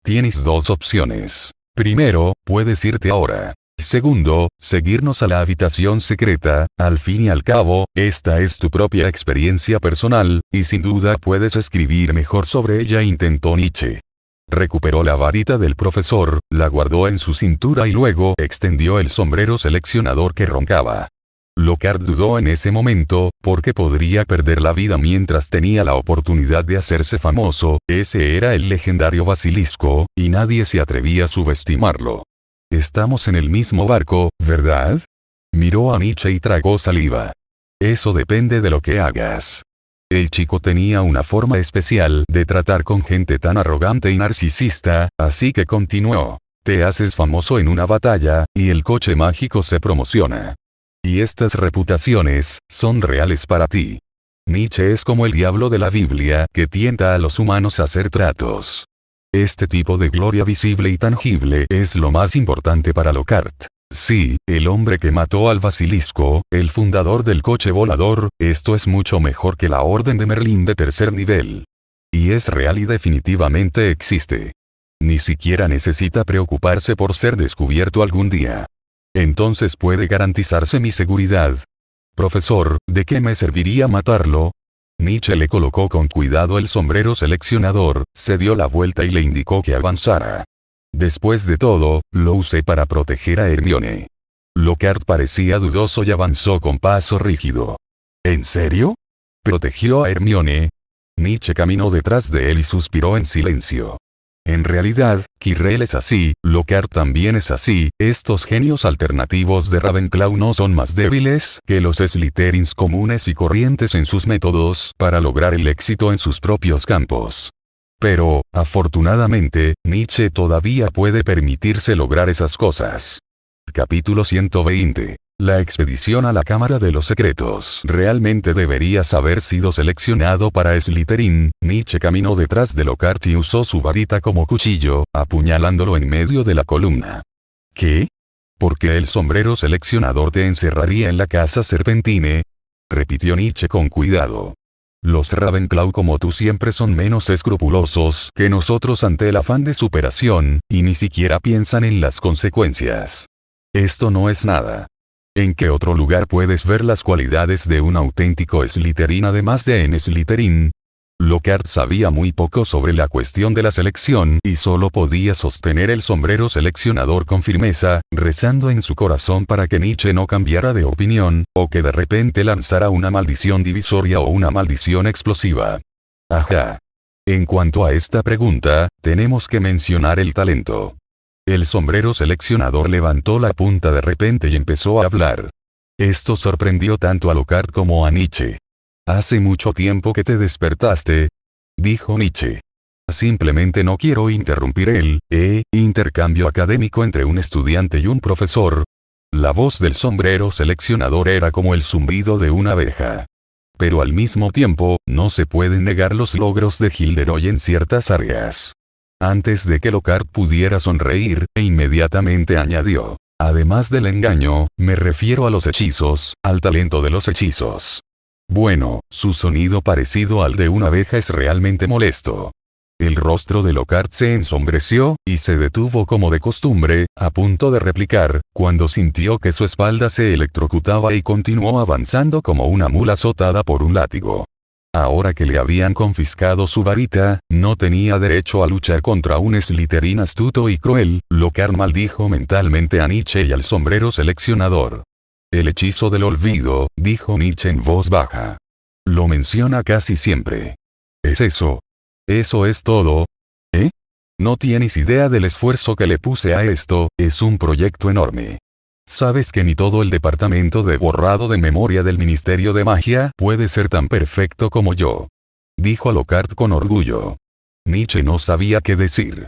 Tienes dos opciones. Primero, puedes irte ahora. Segundo, seguirnos a la habitación secreta, al fin y al cabo, esta es tu propia experiencia personal, y sin duda puedes escribir mejor sobre ella, intentó Nietzsche. Recuperó la varita del profesor, la guardó en su cintura y luego extendió el sombrero seleccionador que roncaba. Lockhart dudó en ese momento, porque podría perder la vida mientras tenía la oportunidad de hacerse famoso, ese era el legendario basilisco, y nadie se atrevía a subestimarlo. Estamos en el mismo barco, ¿verdad? Miró a Nietzsche y tragó saliva. Eso depende de lo que hagas. El chico tenía una forma especial de tratar con gente tan arrogante y narcisista, así que continuó. Te haces famoso en una batalla, y el coche mágico se promociona. Y estas reputaciones, son reales para ti. Nietzsche es como el diablo de la Biblia que tienta a los humanos a hacer tratos. Este tipo de gloria visible y tangible es lo más importante para Lockhart. Sí, el hombre que mató al basilisco, el fundador del coche volador, esto es mucho mejor que la Orden de Merlín de tercer nivel. Y es real y definitivamente existe. Ni siquiera necesita preocuparse por ser descubierto algún día. Entonces puede garantizarse mi seguridad. Profesor, ¿de qué me serviría matarlo? Nietzsche le colocó con cuidado el sombrero seleccionador, se dio la vuelta y le indicó que avanzara. Después de todo, lo usé para proteger a Hermione. Lockhart parecía dudoso y avanzó con paso rígido. ¿En serio? ¿Protegió a Hermione? Nietzsche caminó detrás de él y suspiró en silencio. En realidad, Quirrell es así, Lockhart también es así, estos genios alternativos de Ravenclaw no son más débiles que los Slytherins comunes y corrientes en sus métodos para lograr el éxito en sus propios campos. Pero, afortunadamente, Nietzsche todavía puede permitirse lograr esas cosas. Capítulo 120. La expedición a la Cámara de los Secretos. Realmente deberías haber sido seleccionado para Slytherin. Nietzsche caminó detrás de Lockhart y usó su varita como cuchillo, apuñalándolo en medio de la columna. ¿Qué? ¿Porque el sombrero seleccionador te encerraría en la casa Serpentine? Repitió Nietzsche con cuidado. Los Ravenclaw como tú siempre son menos escrupulosos que nosotros ante el afán de superación, y ni siquiera piensan en las consecuencias. Esto no es nada. ¿En qué otro lugar puedes ver las cualidades de un auténtico Slytherin además de en Slytherin? Lockhart sabía muy poco sobre la cuestión de la selección y solo podía sostener el sombrero seleccionador con firmeza, rezando en su corazón para que Nietzsche no cambiara de opinión, o que de repente lanzara una maldición divisoria o una maldición explosiva. Ajá. En cuanto a esta pregunta, tenemos que mencionar el talento. El sombrero seleccionador levantó la punta de repente y empezó a hablar. Esto sorprendió tanto a Lockhart como a Nietzsche. «Hace mucho tiempo que te despertaste», dijo Nietzsche. «Simplemente no quiero interrumpir el intercambio académico entre un estudiante y un profesor». La voz del sombrero seleccionador era como el zumbido de una abeja. Pero al mismo tiempo, no se pueden negar los logros de Gilderoy en ciertas áreas. Antes de que Lockhart pudiera sonreír, inmediatamente añadió: «Además del engaño, me refiero a los hechizos, al talento de los hechizos». Bueno, su sonido parecido al de una abeja es realmente molesto. El rostro de Lockhart se ensombreció, y se detuvo como de costumbre, a punto de replicar, cuando sintió que su espalda se electrocutaba y continuó avanzando como una mula azotada por un látigo. Ahora que le habían confiscado su varita, no tenía derecho a luchar contra un Slytherin astuto y cruel. Lockhart maldijo mentalmente a Nietzsche y al sombrero seleccionador. «El hechizo del olvido», dijo Nietzsche en voz baja. «Lo menciona casi siempre. ¿Es eso? ¿Eso es todo? ¿Eh? No tienes idea del esfuerzo que le puse a esto, es un proyecto enorme. ¿Sabes que ni todo el departamento de borrado de memoria del Ministerio de Magia puede ser tan perfecto como yo?» Dijo Lockhart con orgullo. Nietzsche no sabía qué decir.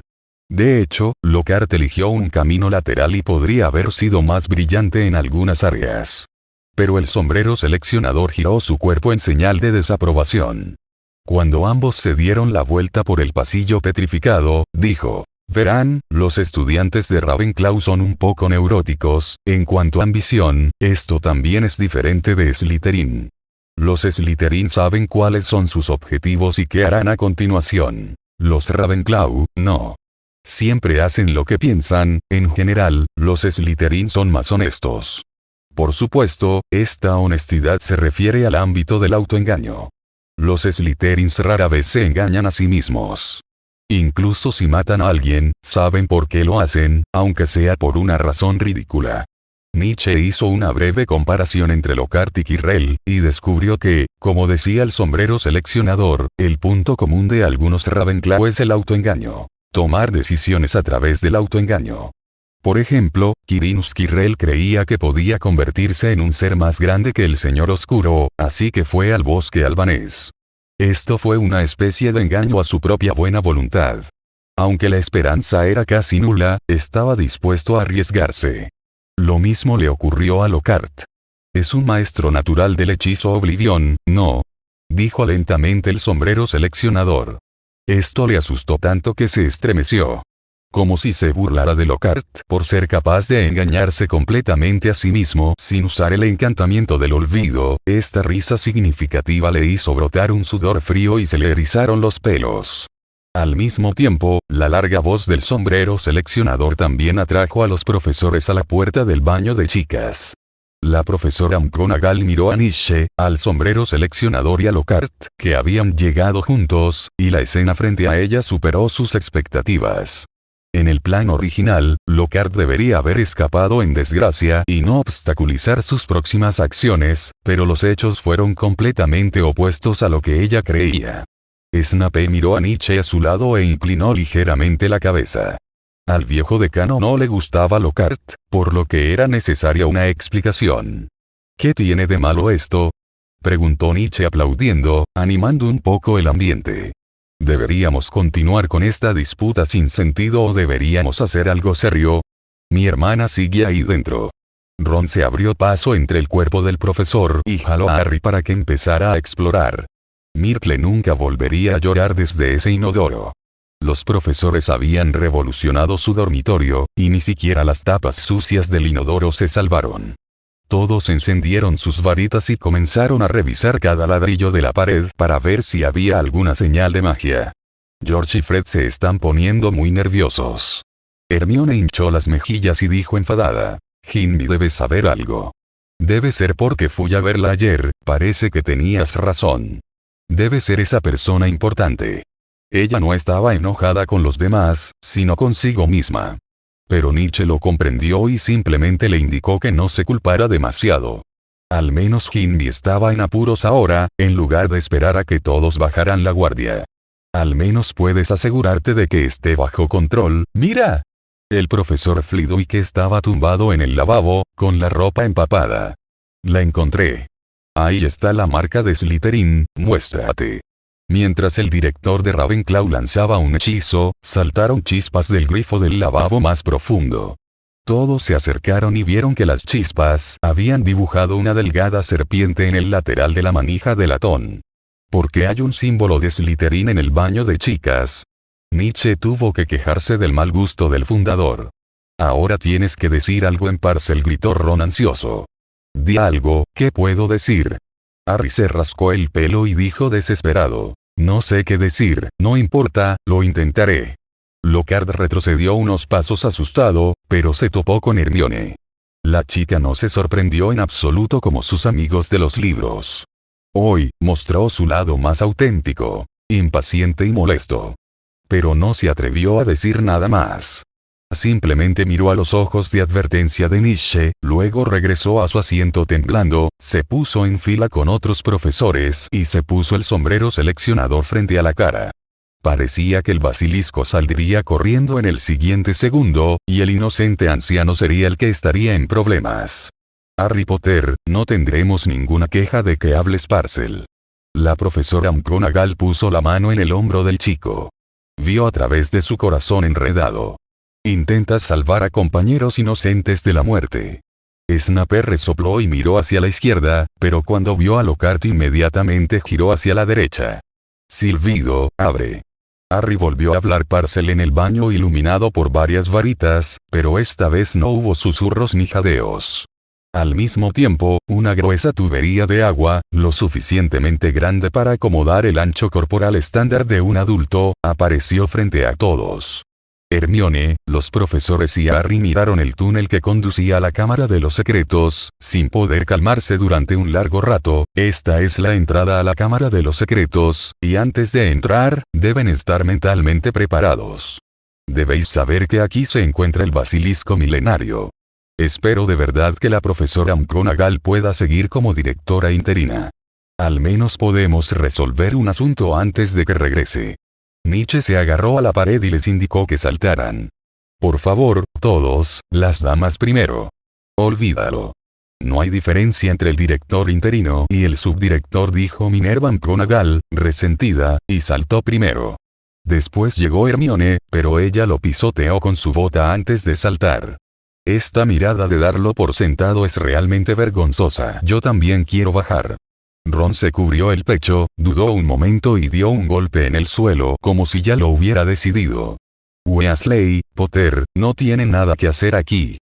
De hecho, Lockhart eligió un camino lateral y podría haber sido más brillante en algunas áreas. Pero el sombrero seleccionador giró su cuerpo en señal de desaprobación. Cuando ambos se dieron la vuelta por el pasillo petrificado, dijo: «Verán, los estudiantes de Ravenclaw son un poco neuróticos, en cuanto a ambición, esto también es diferente de Slytherin. Los Slytherin saben cuáles son sus objetivos y qué harán a continuación. Los Ravenclaw, no. Siempre hacen lo que piensan. En general, los Slytherin son más honestos. Por supuesto, esta honestidad se refiere al ámbito del autoengaño. Los Slytherins rara vez se engañan a sí mismos. Incluso si matan a alguien, saben por qué lo hacen, aunque sea por una razón ridícula». Nietzsche hizo una breve comparación entre Lockhart y Quirrell, y descubrió que, como decía el sombrero seleccionador, el punto común de algunos Ravenclaw es el autoengaño. Tomar decisiones a través del autoengaño. Por ejemplo, Quirinus Quirrell creía que podía convertirse en un ser más grande que el Señor Oscuro, así que fue al bosque albanés. Esto fue una especie de engaño a su propia buena voluntad. Aunque la esperanza era casi nula, estaba dispuesto a arriesgarse. Lo mismo le ocurrió a Lockhart. «Es un maestro natural del hechizo Oblivion, ¿no?», dijo lentamente el sombrero seleccionador. Esto le asustó tanto que se estremeció. Como si se burlara de Lockhart por ser capaz de engañarse completamente a sí mismo sin usar el encantamiento del olvido. Esta risa significativa le hizo brotar un sudor frío y se le erizaron los pelos. Al mismo tiempo, la larga voz del sombrero seleccionador también atrajo a los profesores a la puerta del baño de chicas. La profesora McGonagall miró a Nietzsche, al sombrero seleccionador y a Lockhart, que habían llegado juntos, y la escena frente a ella superó sus expectativas. En el plan original, Lockhart debería haber escapado en desgracia y no obstaculizar sus próximas acciones, pero los hechos fueron completamente opuestos a lo que ella creía. Snape miró a Nietzsche a su lado e inclinó ligeramente la cabeza. Al viejo decano no le gustaba Lockhart, por lo que era necesaria una explicación. «¿Qué tiene de malo esto?», preguntó Nietzsche aplaudiendo, animando un poco el ambiente. «¿Deberíamos continuar con esta disputa sin sentido o deberíamos hacer algo serio? Mi hermana sigue ahí dentro». Ron se abrió paso entre el cuerpo del profesor y jaló a Harry para que empezara a explorar. Myrtle nunca volvería a llorar desde ese inodoro. Los profesores habían revolucionado su dormitorio, y ni siquiera las tapas sucias del inodoro se salvaron. Todos encendieron sus varitas y comenzaron a revisar cada ladrillo de la pared para ver si había alguna señal de magia. George y Fred se están poniendo muy nerviosos. Hermione hinchó las mejillas y dijo enfadada: Ginny, debes saber algo. Debe ser porque fui a verla ayer, parece que tenías razón. Debe ser esa persona importante. Ella no estaba enojada con los demás, sino consigo misma. Pero Nietzsche lo comprendió y simplemente le indicó que no se culpara demasiado. Al menos Ginny estaba en apuros ahora, en lugar de esperar a que todos bajaran la guardia. Al menos puedes asegurarte de que esté bajo control. ¡Mira! El profesor Flitwick estaba tumbado en el lavabo, con la ropa empapada. La encontré. Ahí está la marca de Slytherin, muéstrate. Mientras el director de Ravenclaw lanzaba un hechizo, saltaron chispas del grifo del lavabo más profundo. Todos se acercaron y vieron que las chispas habían dibujado una delgada serpiente en el lateral de la manija de latón. ¿Por qué hay un símbolo de Slytherin en el baño de chicas? Nietzsche tuvo que quejarse del mal gusto del fundador. Ahora tienes que decir algo en Parcel, gritó Ron ansioso. Di algo, ¿qué puedo decir? Harry se rascó el pelo y dijo desesperado: no sé qué decir, no importa, lo intentaré. Lockhart retrocedió unos pasos asustado, pero se topó con Hermione. La chica no se sorprendió en absoluto como sus amigos de los libros. Hoy, mostró su lado más auténtico, impaciente y molesto. Pero no se atrevió a decir nada más. Simplemente miró a los ojos de advertencia de Nietzsche, luego regresó a su asiento temblando, se puso en fila con otros profesores y se puso el sombrero seleccionador frente a la cara. Parecía que el basilisco saldría corriendo en el siguiente segundo, y el inocente anciano sería el que estaría en problemas. Harry Potter, no tendremos ninguna queja de que hables Parcel. La profesora McGonagall puso la mano en el hombro del chico. Vio a través de su corazón enredado. Intentas salvar a compañeros inocentes de la muerte. Snape resopló y miró hacia la izquierda, pero cuando vio a Lockhart inmediatamente giró hacia la derecha. Silbido, abre. Harry volvió a hablar Parcel en el baño iluminado por varias varitas, pero esta vez no hubo susurros ni jadeos. Al mismo tiempo, una gruesa tubería de agua, lo suficientemente grande para acomodar el ancho corporal estándar de un adulto, apareció frente a todos. Hermione, los profesores y Harry miraron el túnel que conducía a la Cámara de los Secretos, sin poder calmarse durante un largo rato. Esta es la entrada a la Cámara de los Secretos, y antes de entrar, deben estar mentalmente preparados. Debéis saber que aquí se encuentra el basilisco milenario. Espero de verdad que la profesora McGonagall pueda seguir como directora interina. Al menos podemos resolver un asunto antes de que regrese. Nietzsche se agarró a la pared y les indicó que saltaran. Por favor, todos, las damas primero. Olvídalo. No hay diferencia entre el director interino y el subdirector, dijo Minerva McGonagall, resentida, y saltó primero. Después llegó Hermione, pero ella lo pisoteó con su bota antes de saltar. Esta mirada de darlo por sentado es realmente vergonzosa. Yo también quiero bajar. Ron se cubrió el pecho, dudó un momento y dio un golpe en el suelo como si ya lo hubiera decidido. Weasley, Potter, no tiene nada que hacer aquí.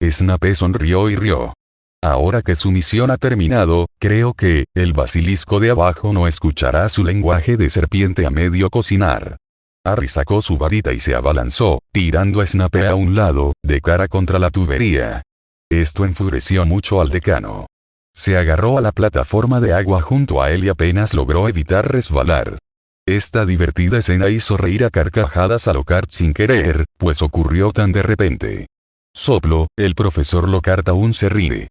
Snape sonrió y rió. Ahora que su misión ha terminado, creo que, el basilisco de abajo no escuchará su lenguaje de serpiente a medio cocinar. Harry sacó su varita y se abalanzó, tirando a Snape a un lado, de cara contra la tubería. Esto enfureció mucho al decano. Se agarró a la plataforma de agua junto a él y apenas logró evitar resbalar. Esta divertida escena hizo reír a carcajadas a Lockhart sin querer, pues ocurrió tan de repente. Soplo, el profesor Lockhart aún se ríe.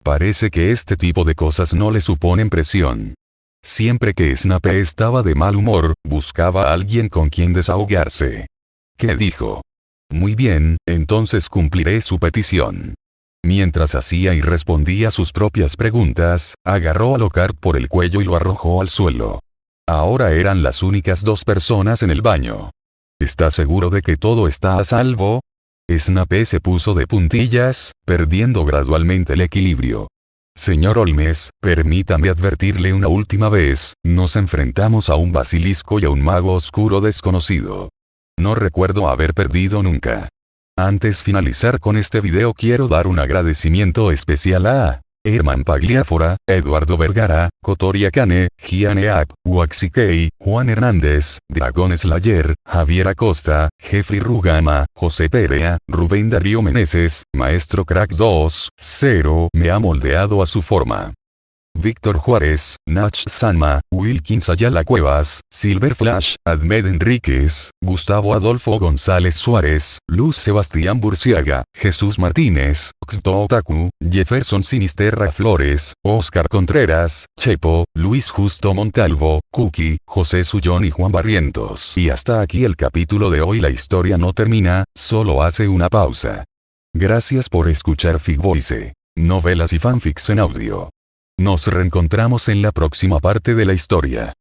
Parece que este tipo de cosas no le suponen presión. Siempre que Snape estaba de mal humor, buscaba a alguien con quien desahogarse. ¿Qué dijo? Muy bien, entonces cumpliré su petición. Mientras hacía y respondía sus propias preguntas, agarró a Lockhart por el cuello y lo arrojó al suelo. Ahora eran las únicas dos personas en el baño. ¿Está seguro de que todo está a salvo? Snape se puso de puntillas, perdiendo gradualmente el equilibrio. Señor Holmes, permítame advertirle una última vez, nos enfrentamos a un basilisco y a un mago oscuro desconocido. No recuerdo haber perdido nunca. Antes de finalizar con este video quiero dar un agradecimiento especial a Herman Pagliafora, Eduardo Vergara, Kotori Akane, Gian Eap, Waxikei, Juan Hernández, Dragon Slayer, Javier Acosta, Jeffrey Rugama, José Perea, Rubén Darío Meneses, Maestro Crack 2, 0, me ha moldeado a su forma. Víctor Juárez, Nach Sanma, Wilkins Ayala Cuevas, Silver Flash, Ahmed Enríquez, Gustavo Adolfo González Suárez, Luz Sebastián Burciaga, Jesús Martínez, Oxto Otaku, Jefferson Sinisterra Flores, Oscar Contreras, Chepo, Luis Justo Montalvo, Cookie, José Sullón y Juan Barrientos. Y hasta aquí el capítulo de hoy. La historia no termina, solo hace una pausa. Gracias por escuchar Figvoice, novelas y fanfics en audio. Nos reencontramos en la próxima parte de la historia.